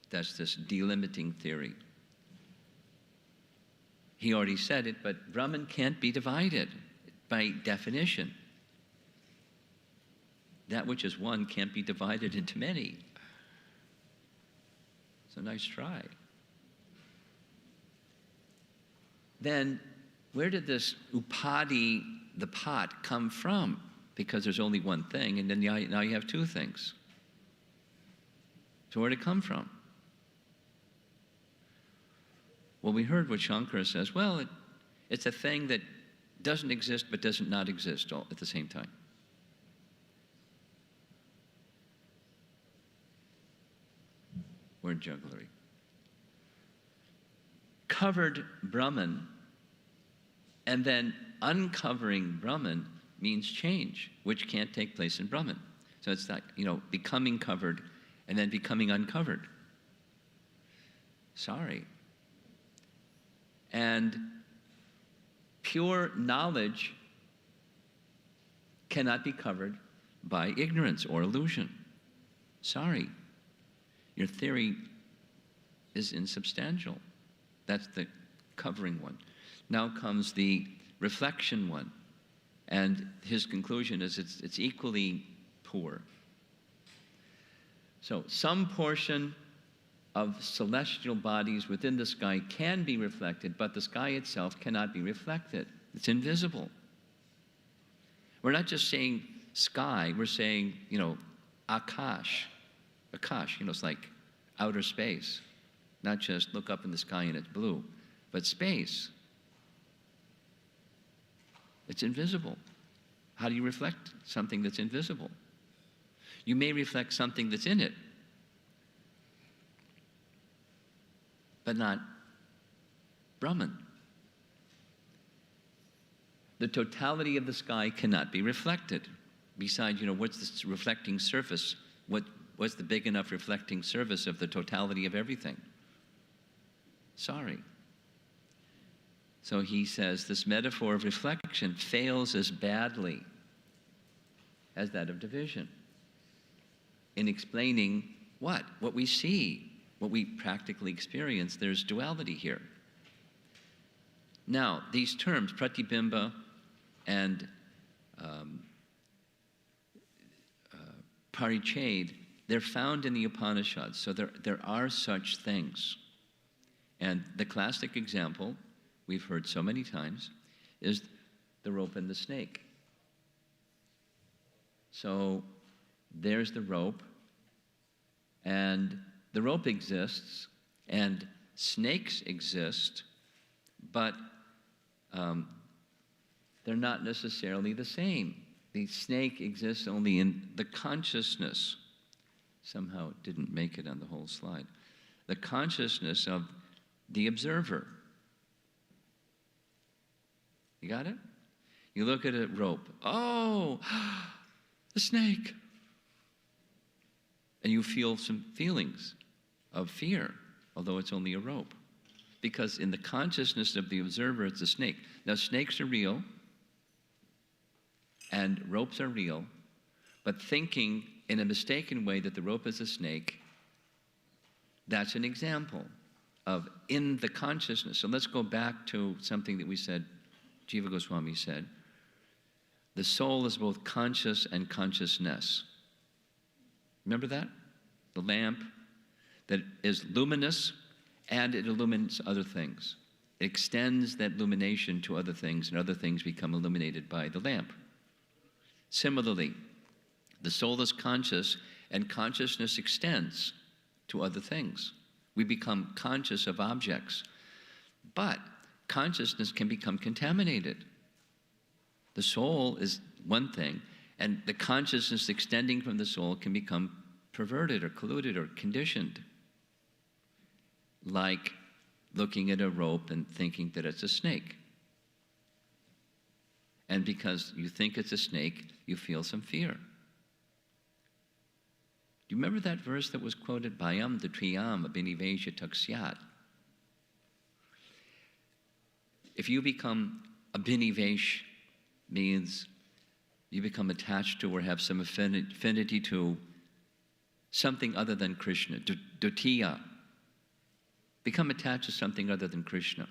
that's this delimiting theory. He already said it, but Brahman can't be divided by definition. That which is one can't be divided into many. It's a nice try. Then, where did this upadhi, the pot, come from? Because there's only one thing, and then now you have two things. So where did it come from? Well, we heard what Shankara says. Well, it's a thing that doesn't exist but doesn't not exist all at the same time. Word jugglery. Covered Brahman and then uncovering Brahman means change, which can't take place in Brahman. So it's like, becoming covered and then becoming uncovered. Sorry. And pure knowledge cannot be covered by ignorance or illusion. Sorry. Your theory is insubstantial. That's the covering one. Now comes the reflection one. And his conclusion is it's equally poor. So some portion of celestial bodies within the sky can be reflected, but the sky itself cannot be reflected. It's invisible. We're not just saying sky, we're saying, akash. Akash, it's like outer space. Not just look up in the sky and it's blue, but space. It's invisible. How do you reflect something that's invisible? You may reflect something that's in it, but not Brahman. The totality of the sky cannot be reflected. Besides, what's this reflecting surface? What's the big enough reflecting surface of the totality of everything? Sorry. So he says this metaphor of reflection fails as badly as that of division in explaining what we see, what we practically experience. There's duality here. Now, these terms, pratibimba and parichhed, they're found in the Upanishads, so there are such things. And the classic example, we've heard so many times, is the rope and the snake. So there's the rope, and the rope exists, and snakes exist, but they're not necessarily the same. The snake exists only in the consciousness. Somehow it didn't make it on the whole slide. The consciousness of the observer. You got it? You look at a rope. Oh, the snake. And you feel some feelings of fear, although it's only a rope. Because in the consciousness of the observer, it's a snake. Now, snakes are real, and ropes are real, but thinking in a mistaken way that the rope is a snake, that's an example of in the consciousness. So let's go back to something that we said, Jiva Goswami said. The soul is both conscious and consciousness. Remember that? The lamp that is luminous and it illumines other things. It extends that illumination to other things, and other things become illuminated by the lamp. Similarly, the soul is conscious, and consciousness extends to other things. We become conscious of objects, but consciousness can become contaminated. The soul is one thing, and the consciousness extending from the soul can become perverted or colluded or conditioned. Like looking at a rope and thinking that it's a snake. And because you think it's a snake, you feel some fear. Do you remember that verse that was quoted? Bhayam datriyam abhinivesha taksyat. If you become abhinivesh, means you become attached to or have some affinity to something other than Krishna. Dutiya. Become attached to something other than Krishna.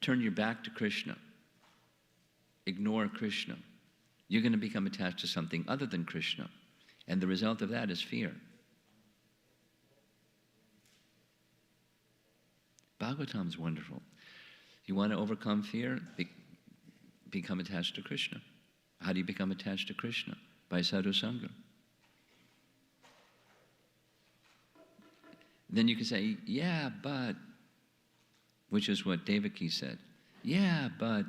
Turn your back to Krishna. Ignore Krishna. You're going to become attached to something other than Krishna. And the result of that is fear. Bhagwatam's wonderful. You want to overcome fear? Become attached to Krishna. How do you become attached to Krishna? By sadhu sangha. Then you can say, yeah, but which is what Devaki said. Yeah, but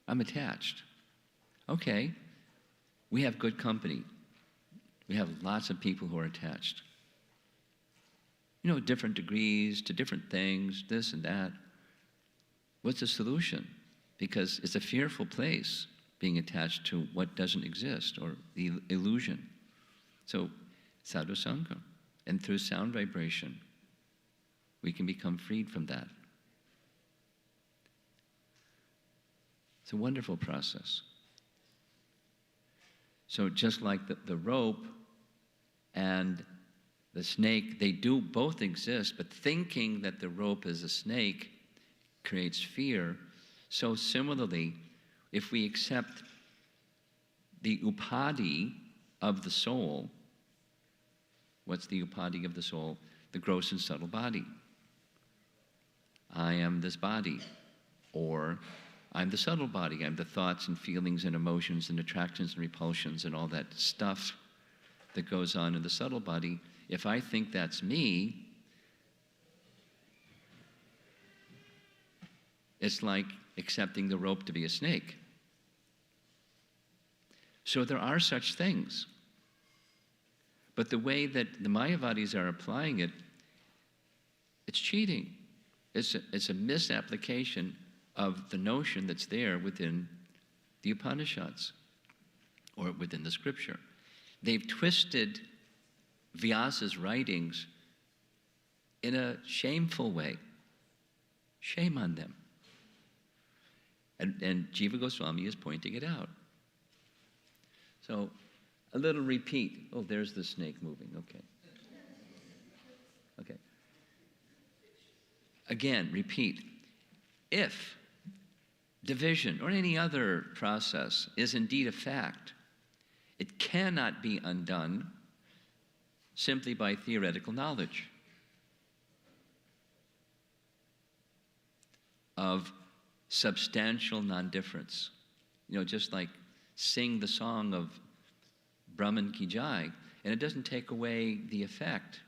I'm attached. Okay, we have good company. We have lots of people who are attached. You know, different degrees to different things, this and that. What's the solution? Because it's a fearful place, being attached to what doesn't exist, or the illusion. So, sadhu sangha. And through sound vibration, we can become freed from that. It's a wonderful process. So just like the rope and the snake, they do both exist, but thinking that the rope is a snake creates fear. So similarly, if we accept the upadhi of the soul, what's the upadhi of the soul? The gross and subtle body. I am this body, or I'm the subtle body. I'm the thoughts and feelings and emotions and attractions and repulsions and all that stuff that goes on in the subtle body. If I think that's me, it's like accepting the rope to be a snake. So there are such things. But the way that the Mayavadis are applying it, it's cheating. It's a misapplication of the notion that's there within the Upanishads or within the scripture. They've twisted Vyasa's writings in a shameful way. Shame on them. And Jiva Goswami is pointing it out. So, a little repeat. Oh, there's the snake moving. Okay. Okay. Again, repeat. If division or any other process is indeed a fact, it cannot be undone simply by theoretical knowledge of substantial non-difference. You know, just like sing the song of Brahman Ki Jai, and it doesn't take away the effect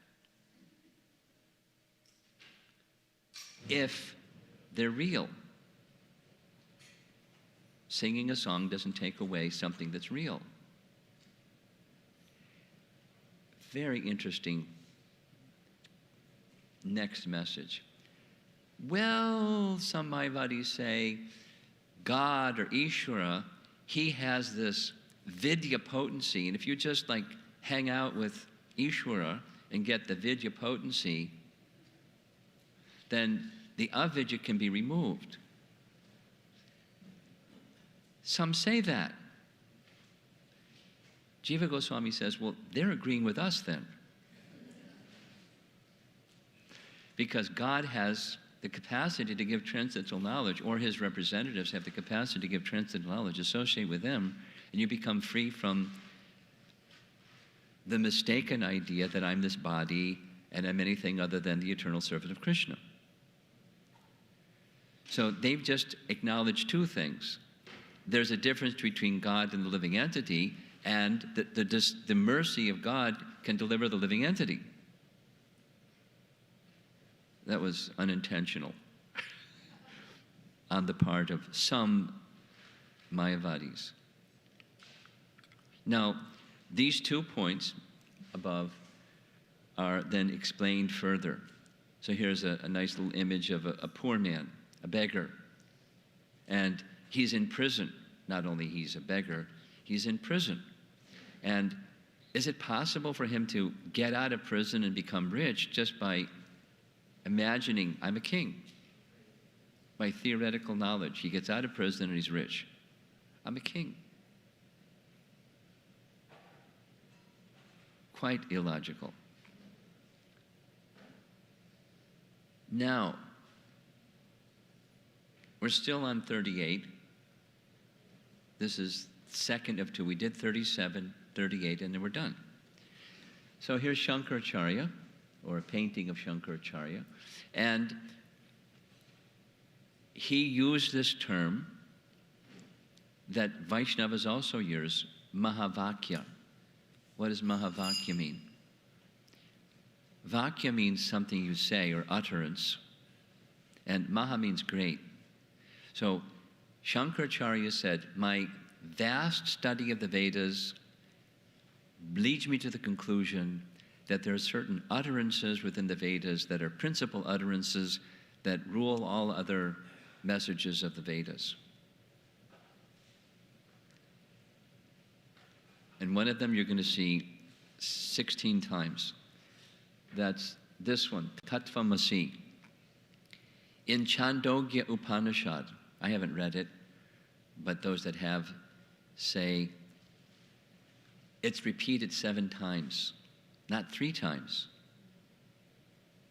if they're real. Singing a song doesn't take away something that's real. Very interesting next message. Well, some Mayavadis say God or Ishvara, he has this vidya potency, and if you just like hang out with Ishvara and get the vidya potency, then the avidya can be removed. Some say that. Jiva Goswami says, well, they're agreeing with us then. Because God has the capacity to give transcendental knowledge, or his representatives have the capacity to give transcendental knowledge, associate with them, and you become free from the mistaken idea that I'm this body and I'm anything other than the eternal servant of Krishna. So they've just acknowledged two things. There's a difference between God and the living entity, and the mercy of God can deliver the living entity. That was unintentional on the part of some Mayavadis. Now, these 2 points above are then explained further. So here's a nice little image of a poor man, a beggar. And he's in prison. Not only he's a beggar, he's in prison. And is it possible for him to get out of prison and become rich just by imagining, I'm a king? By theoretical knowledge, he gets out of prison and he's rich. I'm a king. Quite illogical. Now, we're still on 38. This is second of two. We did 37, 38, and then we're done. So here's Shankaracharya, or a painting of Shankaracharya, and he used this term that Vaishnavas also use, Mahavakya. What does Mahavakya mean? Vakya means something you say or utterance And Maha means great. So Shankaracharya said, my vast study of the Vedas leads me to the conclusion that there are certain utterances within the Vedas that are principal utterances that rule all other messages of the Vedas. And one of them you're going to see 16 times. That's this one, Tattvamasi. In Chandogya Upanishad, I haven't read it, but those that have say it's repeated 7 times, not 3 times.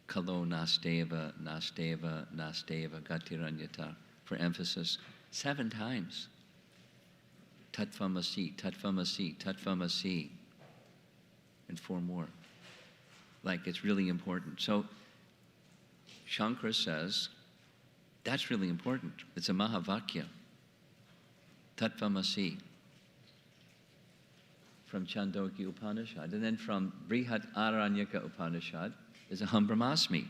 Kalo nasteva, nasteva, nasteva, gatiranyata, for emphasis, 7 times. Tattvamasi, tattvamasi, tattvamasi, and 4 more. Like, it's really important. So Shankara says, that's really important. It's a Mahavakya. Tattvamasi. From Chandogya Upanishad. And then from Brihat Aranyaka Upanishad is Aham Brahmasmi.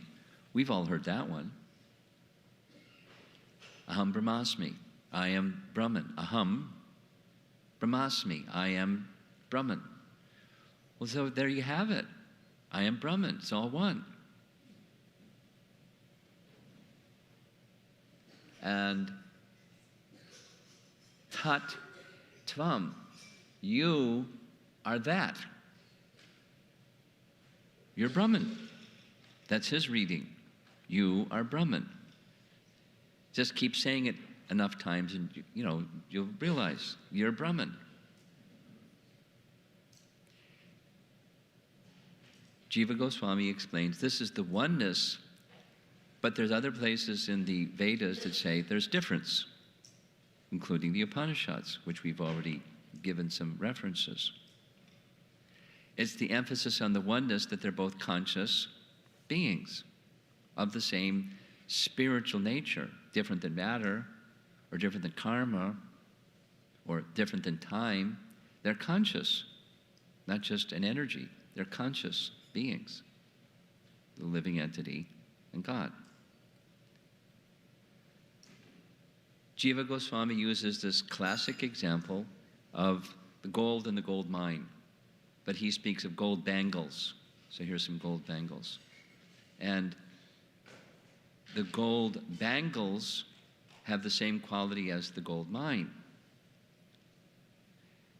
We've all heard that one. Aham Brahmasmi. I am Brahman. Aham Brahmasmi. I am Brahman. Well, so there you have it. I am Brahman. It's all one. And Tat Tvam, you are that. You're Brahman. That's his reading. You are Brahman. Just keep saying it enough times and you'll realize you're Brahman. Jiva Goswami explains this is the oneness, but there's other places in the Vedas that say there's difference, including the Upanishads, which we've already given some references. It's the emphasis on the oneness that they're both conscious beings of the same spiritual nature, different than matter, or different than karma, or different than time. They're conscious, not just an energy. They're conscious beings, the living entity and God. Jiva Goswami uses this classic example of the gold in the gold mine, but he speaks of gold bangles. So here's some gold bangles. And the gold bangles have the same quality as the gold mine.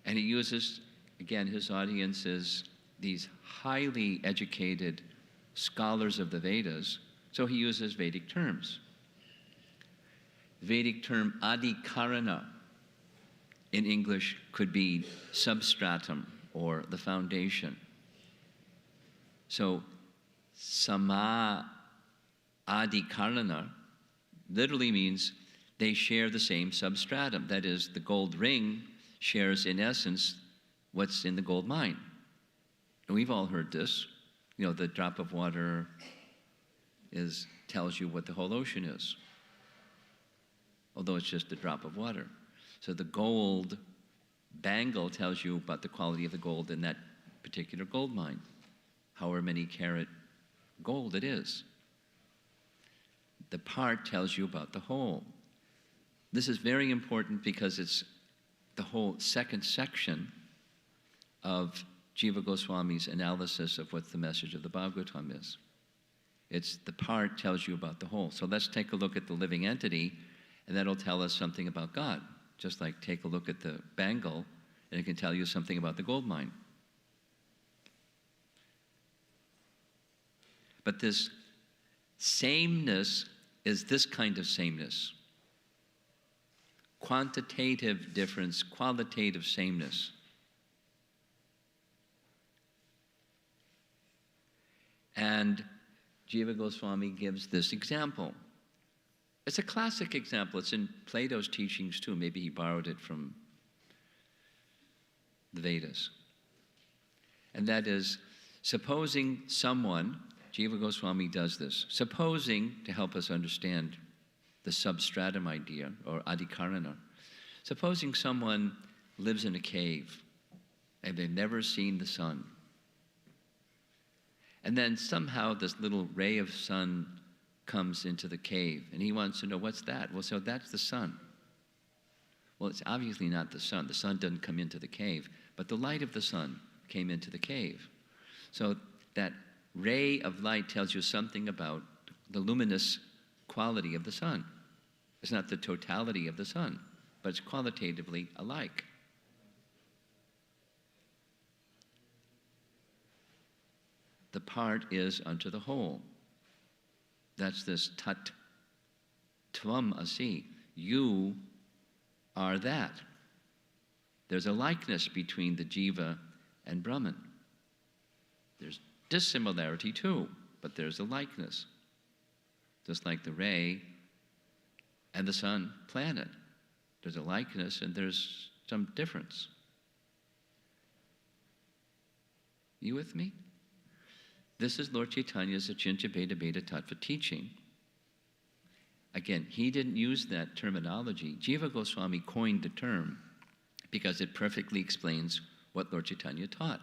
And he uses, again, his audience is these highly educated scholars of the Vedas, so he uses Vedic terms. The Vedic term adhikarana in English could be substratum or the foundation. So sama adhikarana literally means they share the same substratum. That is, the gold ring shares in essence what's in the gold mine. And we've all heard this. The drop of water tells you what the whole ocean is, although it's just a drop of water. So the gold bangle tells you about the quality of the gold in that particular gold mine, however many carat gold it is. The part tells you about the whole. This is very important because it's the whole second section of Jiva Goswami's analysis of what the message of the Bhagwatam is. It's the part tells you about the whole. So let's take a look at the living entity, and that'll tell us something about God. Just like take a look at the bangle, and it can tell you something about the gold mine. But this sameness is this kind of sameness. Quantitative difference, qualitative sameness. And Jiva Goswami gives this example. It's a classic example. It's in Plato's teachings too. Maybe he borrowed it from the Vedas. And that is, supposing someone, Jiva Goswami does this, supposing, to help us understand the substratum idea, or adhikarana, supposing someone lives in a cave and they've never seen the sun. And then somehow this little ray of sun comes into the cave, and he wants to know, what's that? Well, so that's the sun. Well, it's obviously not the sun. The sun doesn't come into the cave, but the light of the sun came into the cave. So that ray of light tells you something about the luminous quality of the sun. It's not the totality of the sun, but it's qualitatively alike. The part is unto the whole. That's this tat tvam asi. You are that. There's a likeness between the jiva and Brahman. There's dissimilarity too, but there's a likeness. Just like the ray and the sun planet. There's a likeness and there's some difference. You with me? This is Lord Chaitanya's Acintya-bhedabheda Tattva teaching. Again, he didn't use that terminology. Jiva Goswami coined the term because it perfectly explains what Lord Chaitanya taught,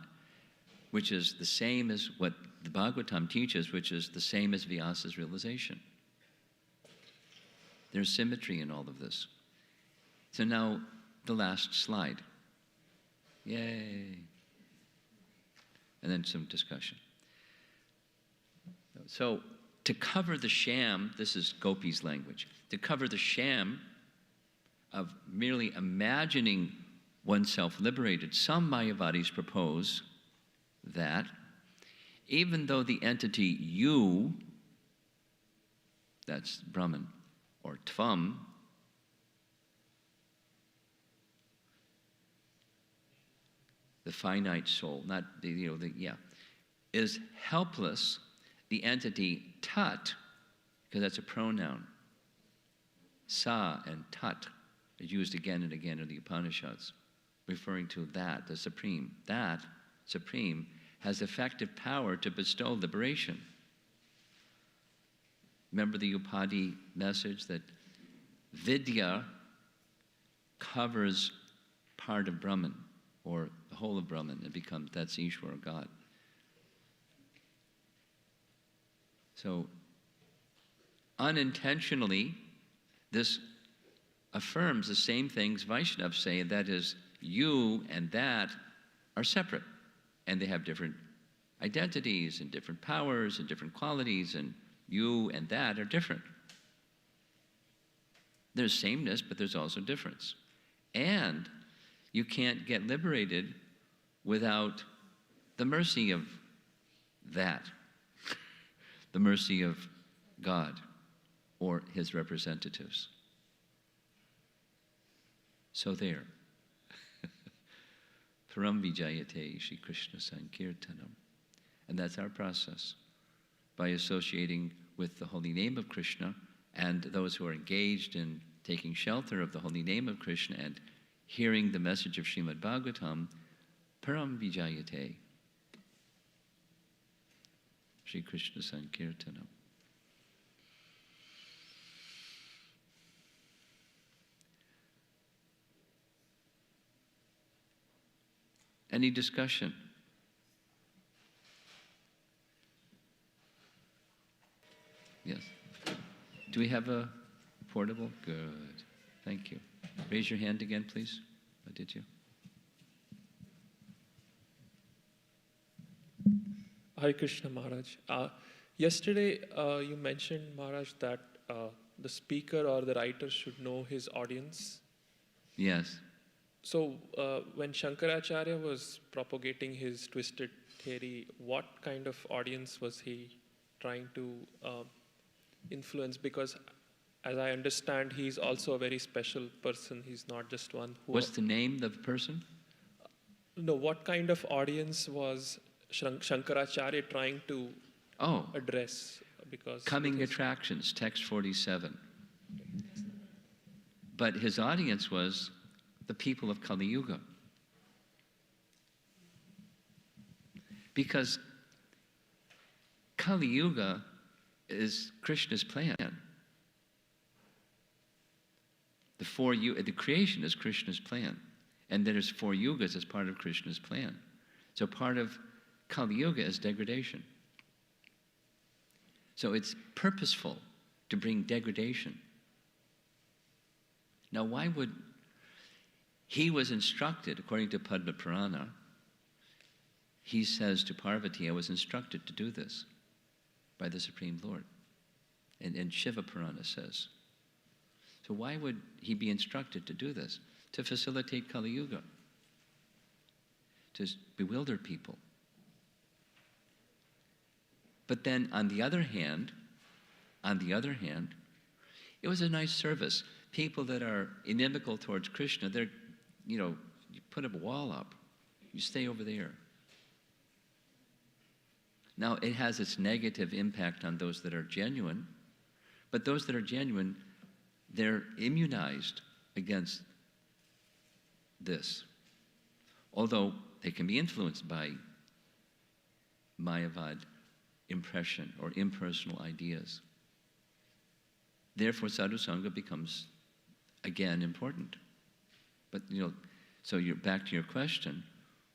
which is the same as what the Bhagwatam teaches, which is the same as Vyasa's realization. There's symmetry in all of this. So now, the last slide. Yay! And then some discussion. So, to cover the sham, this is Gopi's language, to cover the sham of merely imagining oneself liberated, some Mayavadis propose that even though the entity you, that's Brahman, or Tvam, the finite soul, not is helpless. The entity tat, because that's a pronoun, sa and tat is used again and again in the Upanishads, referring to that, the supreme. That supreme has effective power to bestow liberation. Remember the upadhis message that vidya covers part of Brahman, or the whole of Brahman, and becomes, that's Ishvara, God. So, unintentionally, this affirms the same things Vaishnavas say, and that is, you and that are separate, and they have different identities, and different powers, and different qualities, and you and that are different. There's sameness, but there's also difference. And you can't get liberated without the mercy of that. The mercy of God or his representatives. So there. Param vijayate Shri Krishna Sankirtanam. And that's our process. By associating with the holy name of Krishna and those who are engaged in taking shelter of the holy name of Krishna and hearing the message of Srimad Bhagwatam, Param vijayate Shri Krishna Sankirtanam. Any discussion? Yes. Do we have a portable? Good. Thank you. Raise your hand again, please. Oh, did you? Hare Krishna Maharaj. Yesterday you mentioned, Maharaj, that the speaker or the writer should know his audience. Yes. So when Shankaracharya was propagating his twisted theory, what kind of audience was he trying to influence? Because as I understand, he's also a very special person. He's not just one who... What's the name of the person? No, what kind of audience was Shankaracharya trying to address? Because coming attractions, text 47. But his audience was the people of Kali Yuga. Because Kali Yuga is Krishna's plan. The creation is Krishna's plan. And there's 4 yugas as part of Krishna's plan. So part of Kali Yuga is degradation. So it's purposeful to bring degradation. Now, why would... He was instructed, according to Padma Purana, he says to Parvati, I was instructed to do this by the Supreme Lord. And Shiva Purana says. So why would he be instructed to do this? To facilitate Kali Yuga. To bewilder people. But then on the other hand, it was a nice service. People that are inimical towards Krishna, they're, you put a wall up. You stay over there. Now, it has its negative impact on those that are genuine, but those that are genuine, they're immunized against this. Although they can be influenced by Mayavad impression or impersonal ideas. Therefore, sadhu sangha becomes, again, important. But, so you're back to your question,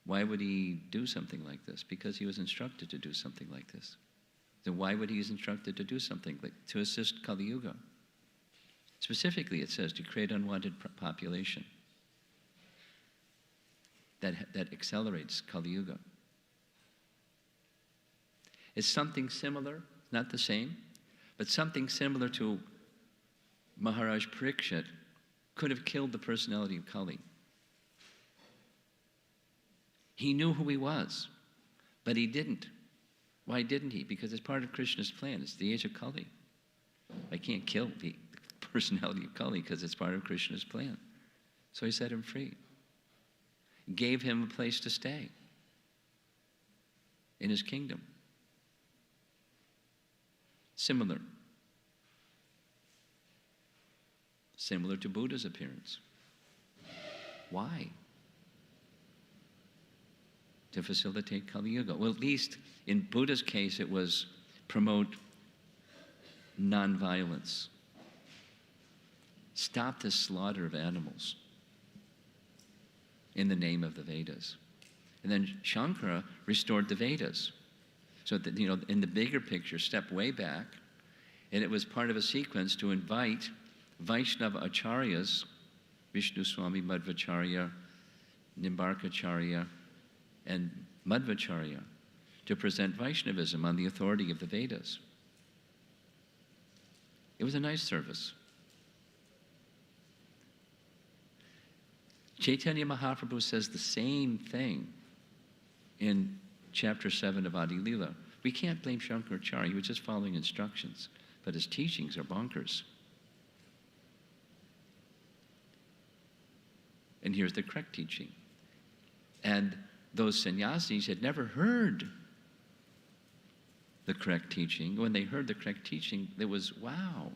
why would he do something like this? Because he was instructed to do something like this. Then why would he be instructed to do something like to assist Kali Yuga? Specifically, it says to create unwanted population that accelerates Kali Yuga. It's something similar, not the same, but something similar to Maharaj Parikshit could have killed the personality of Kali. He knew who he was, but he didn't. Why didn't he? Because it's part of Krishna's plan. It's the age of Kali. I can't kill the personality of Kali because it's part of Krishna's plan. So he set him free. Gave him a place to stay in his kingdom. Similar to Buddha's appearance. Why? To facilitate Kali Yuga. Well, at least in Buddha's case, it was promote non-violence. Stop the slaughter of animals in the name of the Vedas. And then Shankara restored the Vedas. So that, in the bigger picture, step way back, and it was part of a sequence to invite Vaishnava acharyas, Vishnu Swami, Madhvacharya, Nimbarkacharya, and Madhvacharya, to present Vaishnavism on the authority of the Vedas. It was a nice service. Chaitanya Mahaprabhu says the same thing in chapter 7 of Adi Lila. We can't blame Shankaracharya, he was just following instructions, but his teachings are bonkers. And here's the correct teaching. And those sannyasis had never heard the correct teaching. When they heard the correct teaching, it was, wow.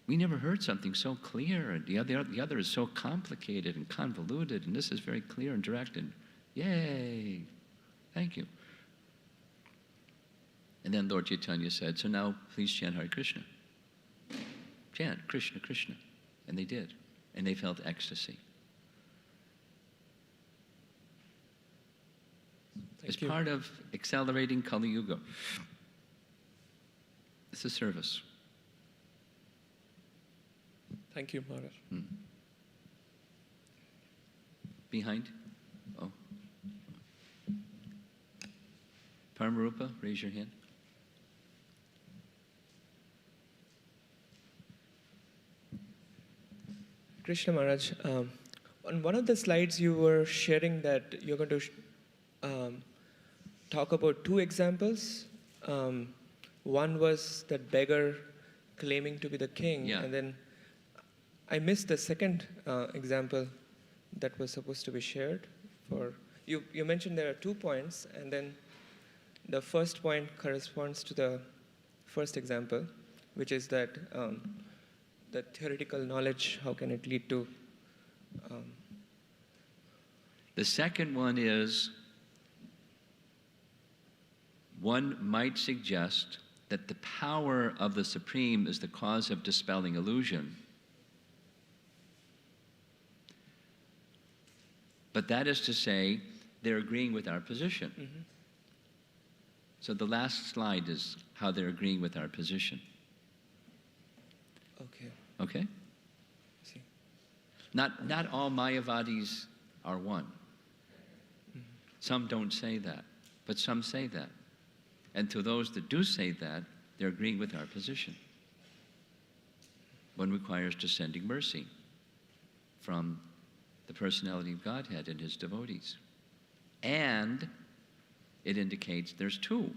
We never heard something so clear, and the other is so complicated and convoluted, and this is very clear and direct, and yay, thank you. And then Lord Chaitanya said, so now please chant Hare Krishna. Chant Krishna, Krishna. And they did, and they felt ecstasy. It's part of accelerating Kali Yuga. It's a service. Thank you, Maharaj. Behind? Oh. Paramarupa, raise your hand. Krishna Maharaj, on one of the slides you were sharing that you're going to talk about two examples. One was that beggar claiming to be the king, and then I missed the second example that was supposed to be shared. You mentioned there are 2 points, and then the first point corresponds to the first example, which is that the theoretical knowledge, how can it lead to... The second one is, one might suggest that the power of the Supreme is the cause of dispelling illusion. But that is to say, they're agreeing with our position. So the last slide is how they're agreeing with our position. Okay. Okay? See. Not all Mayavadis are one. Some don't say that, but some say that. And to those that do say that, they're agreeing with our position. One requires descending mercy from the personality of Godhead and his devotees. And it indicates there's two.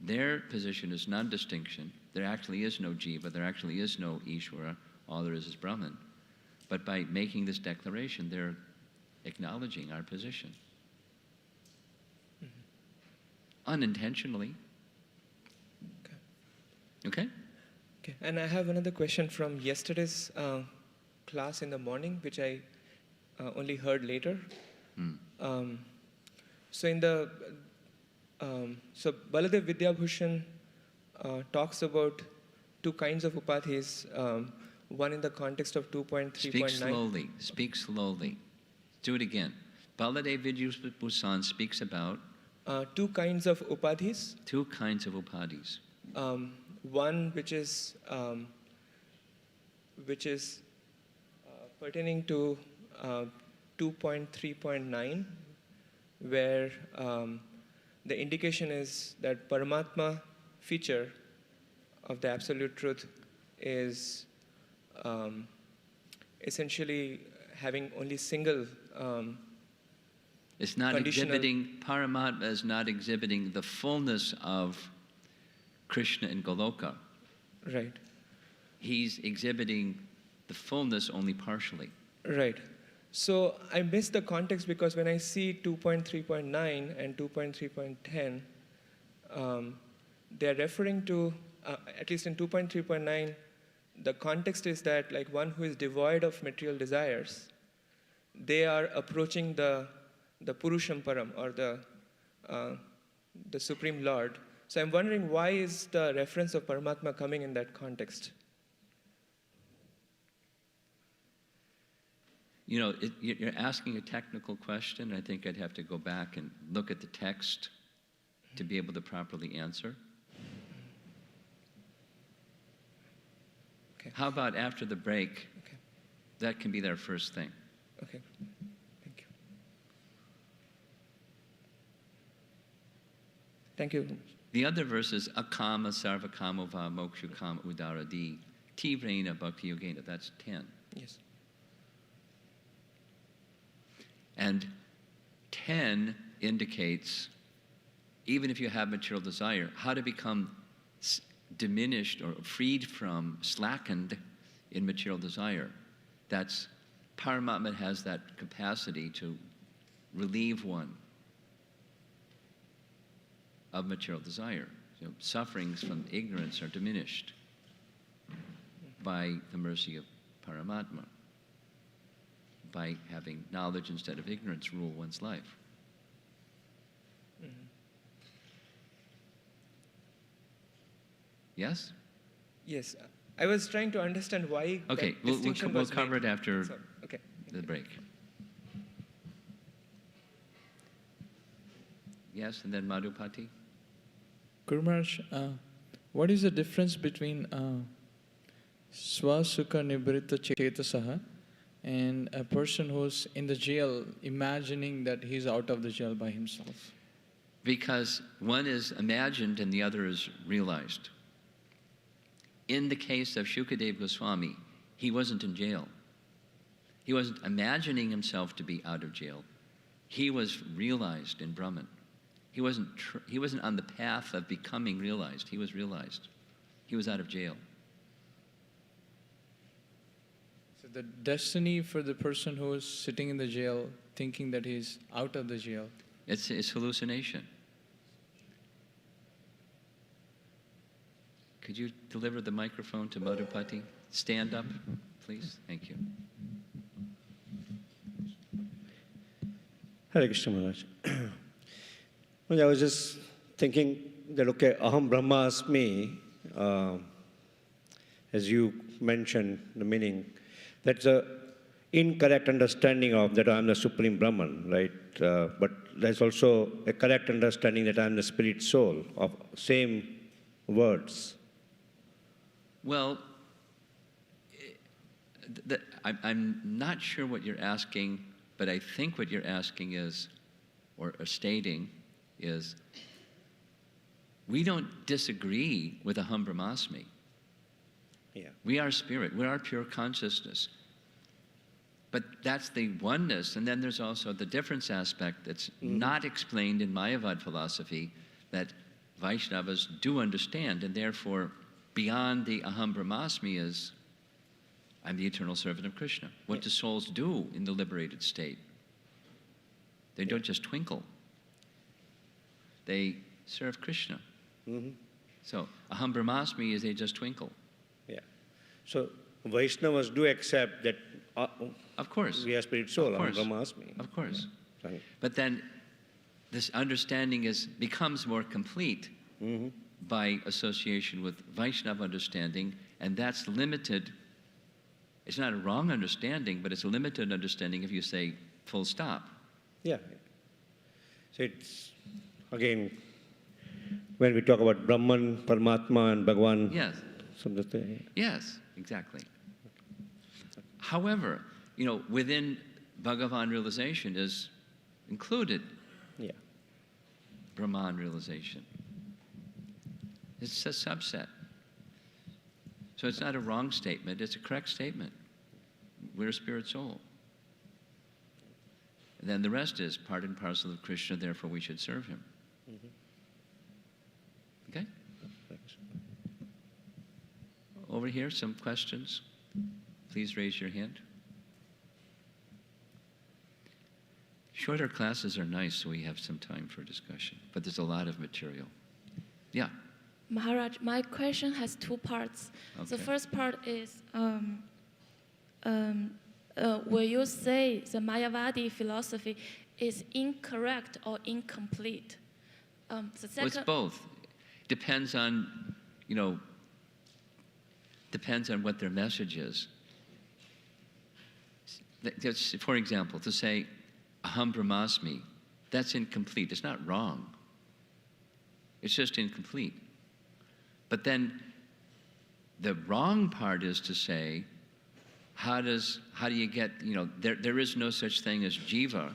Their position is non-distinction. There actually is no jiva, there actually is no Ishvara, all there is Brahman. But by making this declaration, they're acknowledging our position. Unintentionally. Okay? Okay. And I have another question from yesterday's class in the morning, which I only heard later. So in the so Baladev Vidyabhushan talks about two kinds of upadhis. One in the context of 2.3.9. Speak slowly. Speak slowly. Do it again. Baladev Vidyabhushan speaks about two kinds of upadhis. two kinds of upadhis. One which is pertaining to 2.3.9, where the indication is that Paramatma feature of the Absolute Truth is essentially having only single it's not exhibiting, Paramatma is not exhibiting the fullness of Krishna in Goloka. Right. He's exhibiting the fullness only partially. Right. So I missed the context because when I see 2.3.9 and 2.3.10, they're referring to, at least in 2.3.9, the context is that like one who is devoid of material desires, they are approaching the Purusham Param, or the Supreme Lord. So I'm wondering, why is the reference of Paramatma coming in that context? You know, you're asking a technical question. I think I'd have to go back and look at the text to be able to properly answer. Okay. How about after the break? Okay. That can be their first thing. Okay. Thank you. Thank you. The other verse is akama sarvakamo va mokshukam udaradi tivrena bhakti yogena. That's 10. Yes. And 10 indicates, even if you have material desire, how to become diminished or freed from, slackened in material desire. That's, Paramatma has that capacity to relieve one of material desire. So sufferings from ignorance are diminished by the mercy of Paramatma, by having knowledge instead of ignorance rule one's life. Yes? Yes. I was trying to understand why Okay, that distinction we'll was cover made. it after So, okay. the break. Yes, and then Madhupati? Guru Maharaj, what is the difference between swasukha nibrita chetasaha and a person who's in the jail imagining that he's out of the jail by himself? Because one is imagined and the other is realized. In the case of Shukadeva Goswami, he wasn't in jail. He wasn't imagining himself to be out of jail. He was realized in Brahman. He wasn't on the path of becoming realized. He was realized. He was out of jail. So the destiny for the person who is sitting in the jail, thinking that he's out of the jail. It's hallucination. Could you deliver the microphone to Madhupati? Stand up, please. Thank you. Hare Krishna Maharaj. I was just thinking that, okay, aham brahmasmi, as you mentioned the meaning, that's incorrect understanding of that I'm the Supreme Brahman, right? But there's also a correct understanding that I'm the spirit soul of same words. Well, I'm not sure what you're asking, but I think what you're asking is, or stating, is we don't disagree with Aham Brahmasmi. Yeah. We are spirit, we are pure consciousness. But that's the oneness, and then there's also the difference aspect that's not explained in Mayavad philosophy that Vaishnavas do understand, and therefore beyond the Aham Brahmasmi is, I'm the eternal servant of Krishna. What do souls do in the liberated state? They don't just twinkle. They serve Krishna. So Aham Brahmasmi is they just twinkle. Yeah. So Vaishnavas do accept that Of course. we are spirit soul, Of course. Aham Brahmasmi. Of course. Yeah. Right. But then this understanding becomes more complete by association with Vaishnava understanding, and that's limited. It's not a wrong understanding, but it's a limited understanding if you say full stop. Yeah. So it's, again, when we talk about Brahman, Paramatma, and Bhagwan, Yes. something. Yes, exactly. However, within Bhagavan realization is included Yeah. Brahman realization. It's a subset. So it's not a wrong statement, it's a correct statement. We're a spirit soul. And then the rest is part and parcel of Krishna, therefore we should serve him. Okay? Thanks. Over here, some questions. Please raise your hand. Shorter classes are nice, so we have some time for discussion, but there's a lot of material. Yeah. Maharaj, my question has two parts. The Okay. first part is, will you say the Mayavadi philosophy is incorrect or incomplete? The Well, it's second, both. Depends on, depends on what their message is. For example, to say, Aham Brahmasmi, that's incomplete. It's not wrong. It's just incomplete. But then the wrong part is to say, how do you get, there is no such thing as jiva.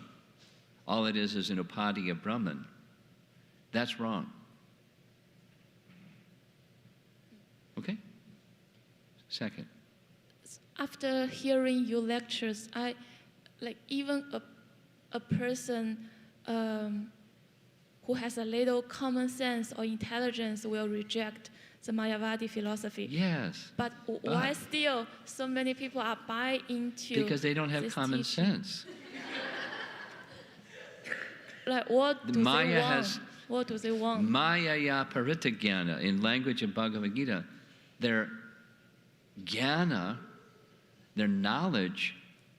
All it is an upadhis of Brahman. That's wrong. Okay? Second. after hearing your lectures, even a person who has a little common sense or intelligence will reject the Mayavadi philosophy. Yes. But why still so many people are buying into Because they don't have this common teaching? sense. What do Maya they want? has- What do they want? Maya paritagyana, in language of Bhagavad Gita, their jnana, their knowledge,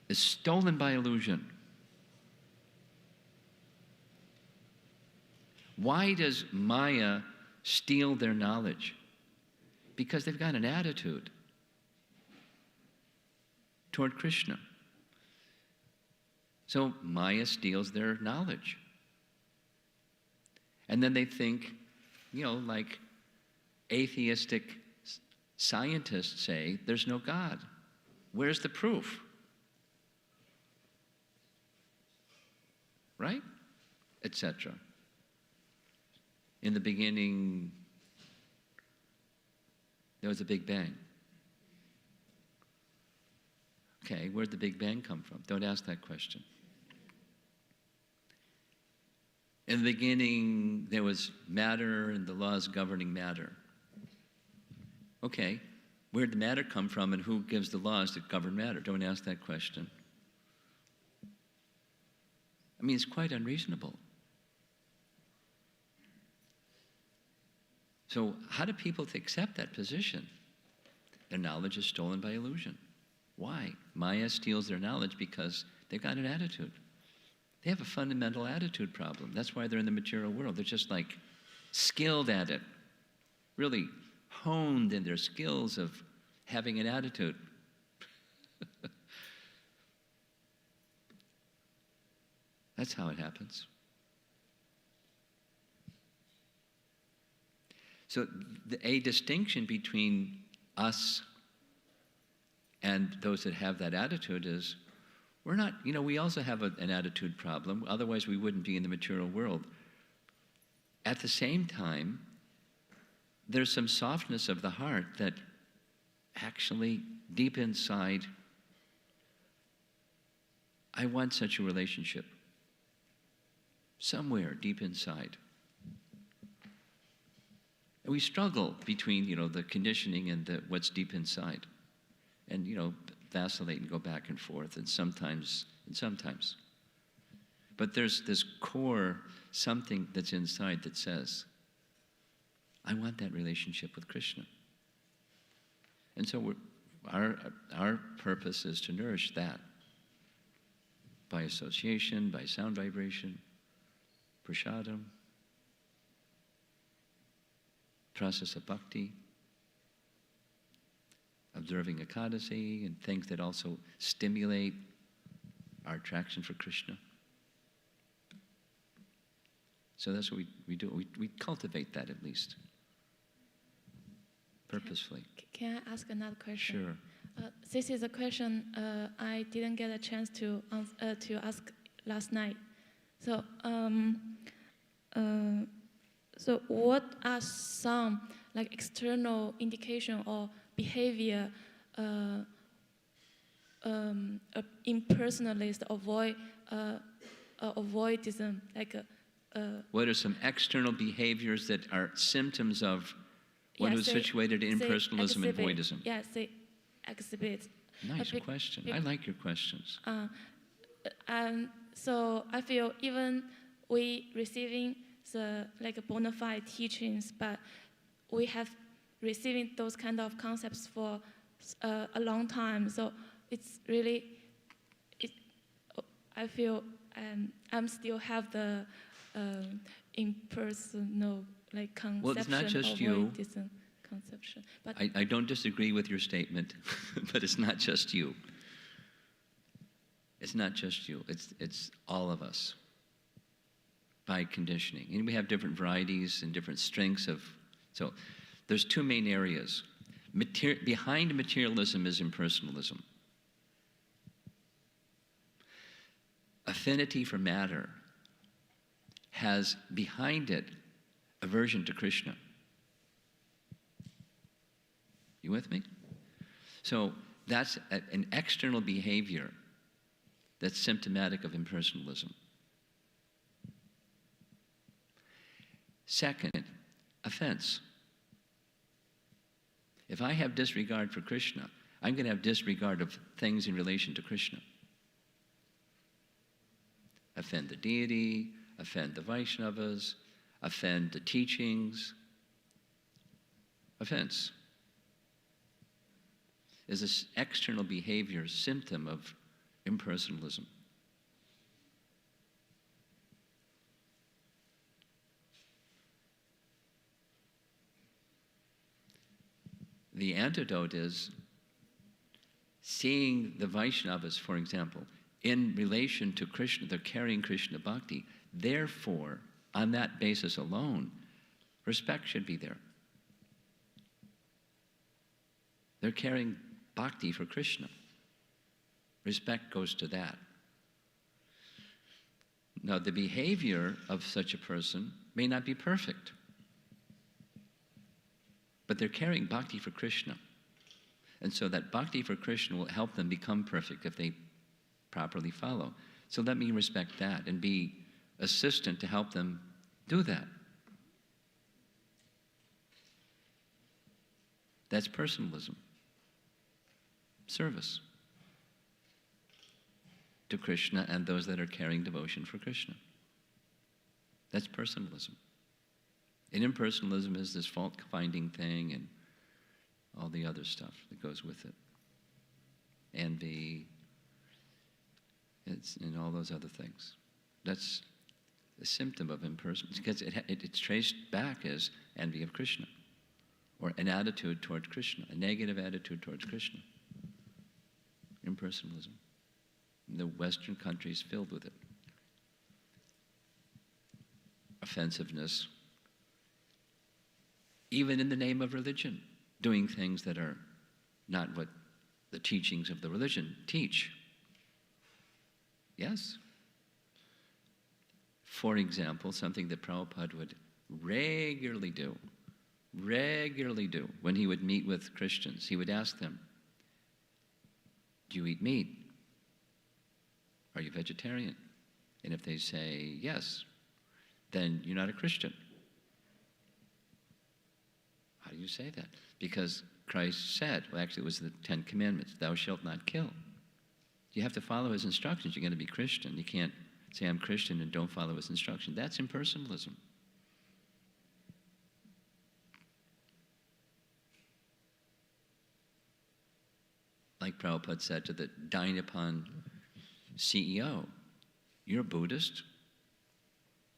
is stolen by illusion. Why does Maya steal their knowledge? Because they've got an attitude toward Krishna. So Maya steals their knowledge. And then they think, like atheistic scientists say, there's no God. Where's the proof? Right? Etc. In the beginning, there was a Big Bang. Okay, where'd the Big Bang come from? Don't ask that question. In the beginning, there was matter and the laws governing matter. Okay, where'd the matter come from and who gives the laws that govern matter? Don't ask that question. I mean, it's quite unreasonable. So how do people accept that position? Their knowledge is stolen by illusion. Why? Maya steals their knowledge because they've got an attitude. They have a fundamental attitude problem. That's why they're in the material world. They're just like skilled at it, really honed in their skills of having an attitude. That's how it happens. So a distinction between us and those that have that attitude is, we're not, we also have an attitude problem, otherwise we wouldn't be in the material world. At the same time, there's some softness of the heart that actually, deep inside, I want such a relationship. Somewhere deep inside. And we struggle between, the conditioning and what's deep inside. And, vacillate and go back and forth, and sometimes. But there's this core something that's inside that says, I want that relationship with Krishna. And so our purpose is to nourish that by association, by sound vibration, prasadam, process of bhakti, observing ekadasi, and things that also stimulate our attraction for Krishna. So that's what we do. We cultivate that at least, purposefully. Can I ask another question? Sure. This is a question I didn't get a chance to ask last night. So, so what are some external indication or behavior impersonalist avoidism? What are some external behaviors that are symptoms of one who's situated in impersonalism and voidism? Yeah, say exhibit. Nice question. I like your questions. So I feel even we receiving the bona fide teachings, but we have receiving those kind of concepts for a long time. So it's really, I feel I'm still have the impersonal conception. Well, it's not just you. Conception. But I don't disagree with your statement, but it's not just you. It's not just you. It's all of us by conditioning. And we have different varieties and different strengths of. So there's two main areas. Behind materialism is impersonalism. Affinity for matter has behind it aversion to Krishna. You with me? So that's an external behavior that's symptomatic of impersonalism. Second, offense. If I have disregard for Krishna, I'm going to have disregard of things in relation to Krishna. Offend the deity, offend the Vaishnavas, offend the teachings. Offense is this external behavior symptom of impersonalism. The antidote is seeing the Vaishnavas, for example, in relation to Krishna, they're carrying Krishna bhakti. Therefore, on that basis alone, respect should be there. They're carrying bhakti for Krishna. Respect goes to that. Now, the behavior of such a person may not be perfect, but they're carrying bhakti for Krishna. And so that bhakti for Krishna will help them become perfect if they properly follow. So let me respect that and be assistant to help them do that. That's personalism. Service to Krishna and those that are carrying devotion for Krishna. That's personalism. And impersonalism is this fault-finding thing and all the other stuff that goes with it. Envy, and all those other things. That's a symptom of impersonalism, because it's traced back as envy of Krishna, or an attitude towards Krishna, a negative attitude towards Krishna. Impersonalism. The Western countries filled with it. offensiveness, even in the name of religion, doing things that are not what the teachings of the religion teach. Yes. For example, something that Prabhupada would regularly do when he would meet with Christians, he would ask them, do you eat meat? Are you vegetarian? And if they say yes, then you're not a Christian. How do you say that? Because Christ said, well, actually it was the 10 Commandments, thou shalt not kill. You have to follow his instructions. You're going to be Christian. You can't say I'm Christian and don't follow his instruction. That's impersonalism. Like Prabhupada said to the dying upon CEO, you're a Buddhist?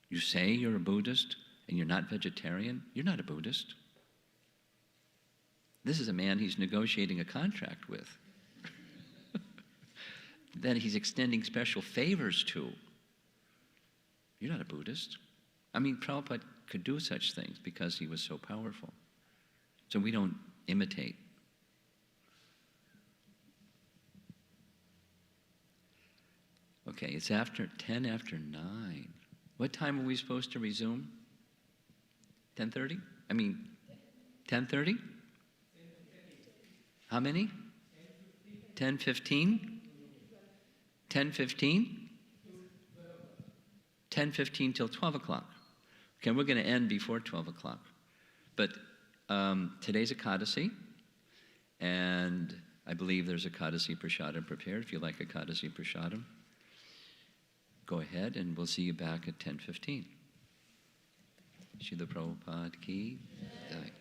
You say you're a Buddhist and you're not vegetarian? You're not a Buddhist. This is a man he's negotiating a contract with. Then he's extending special favors to. You're not a Buddhist. I mean, Prabhupada could do such things because he was so powerful. So we don't imitate. Okay, it's 10 after 9. What time are we supposed to resume? 10:30? 10:30? How many? 10:15? 10:15? 10:15 till 12 o'clock. Okay, we're going to end before 12 o'clock. But today's Ekadasi, and I believe there's Ekadasi Prasadam prepared. If you like Ekadasi Prasadam, go ahead, and we'll see you back at 10:15. Srila Prabhupada ki jai.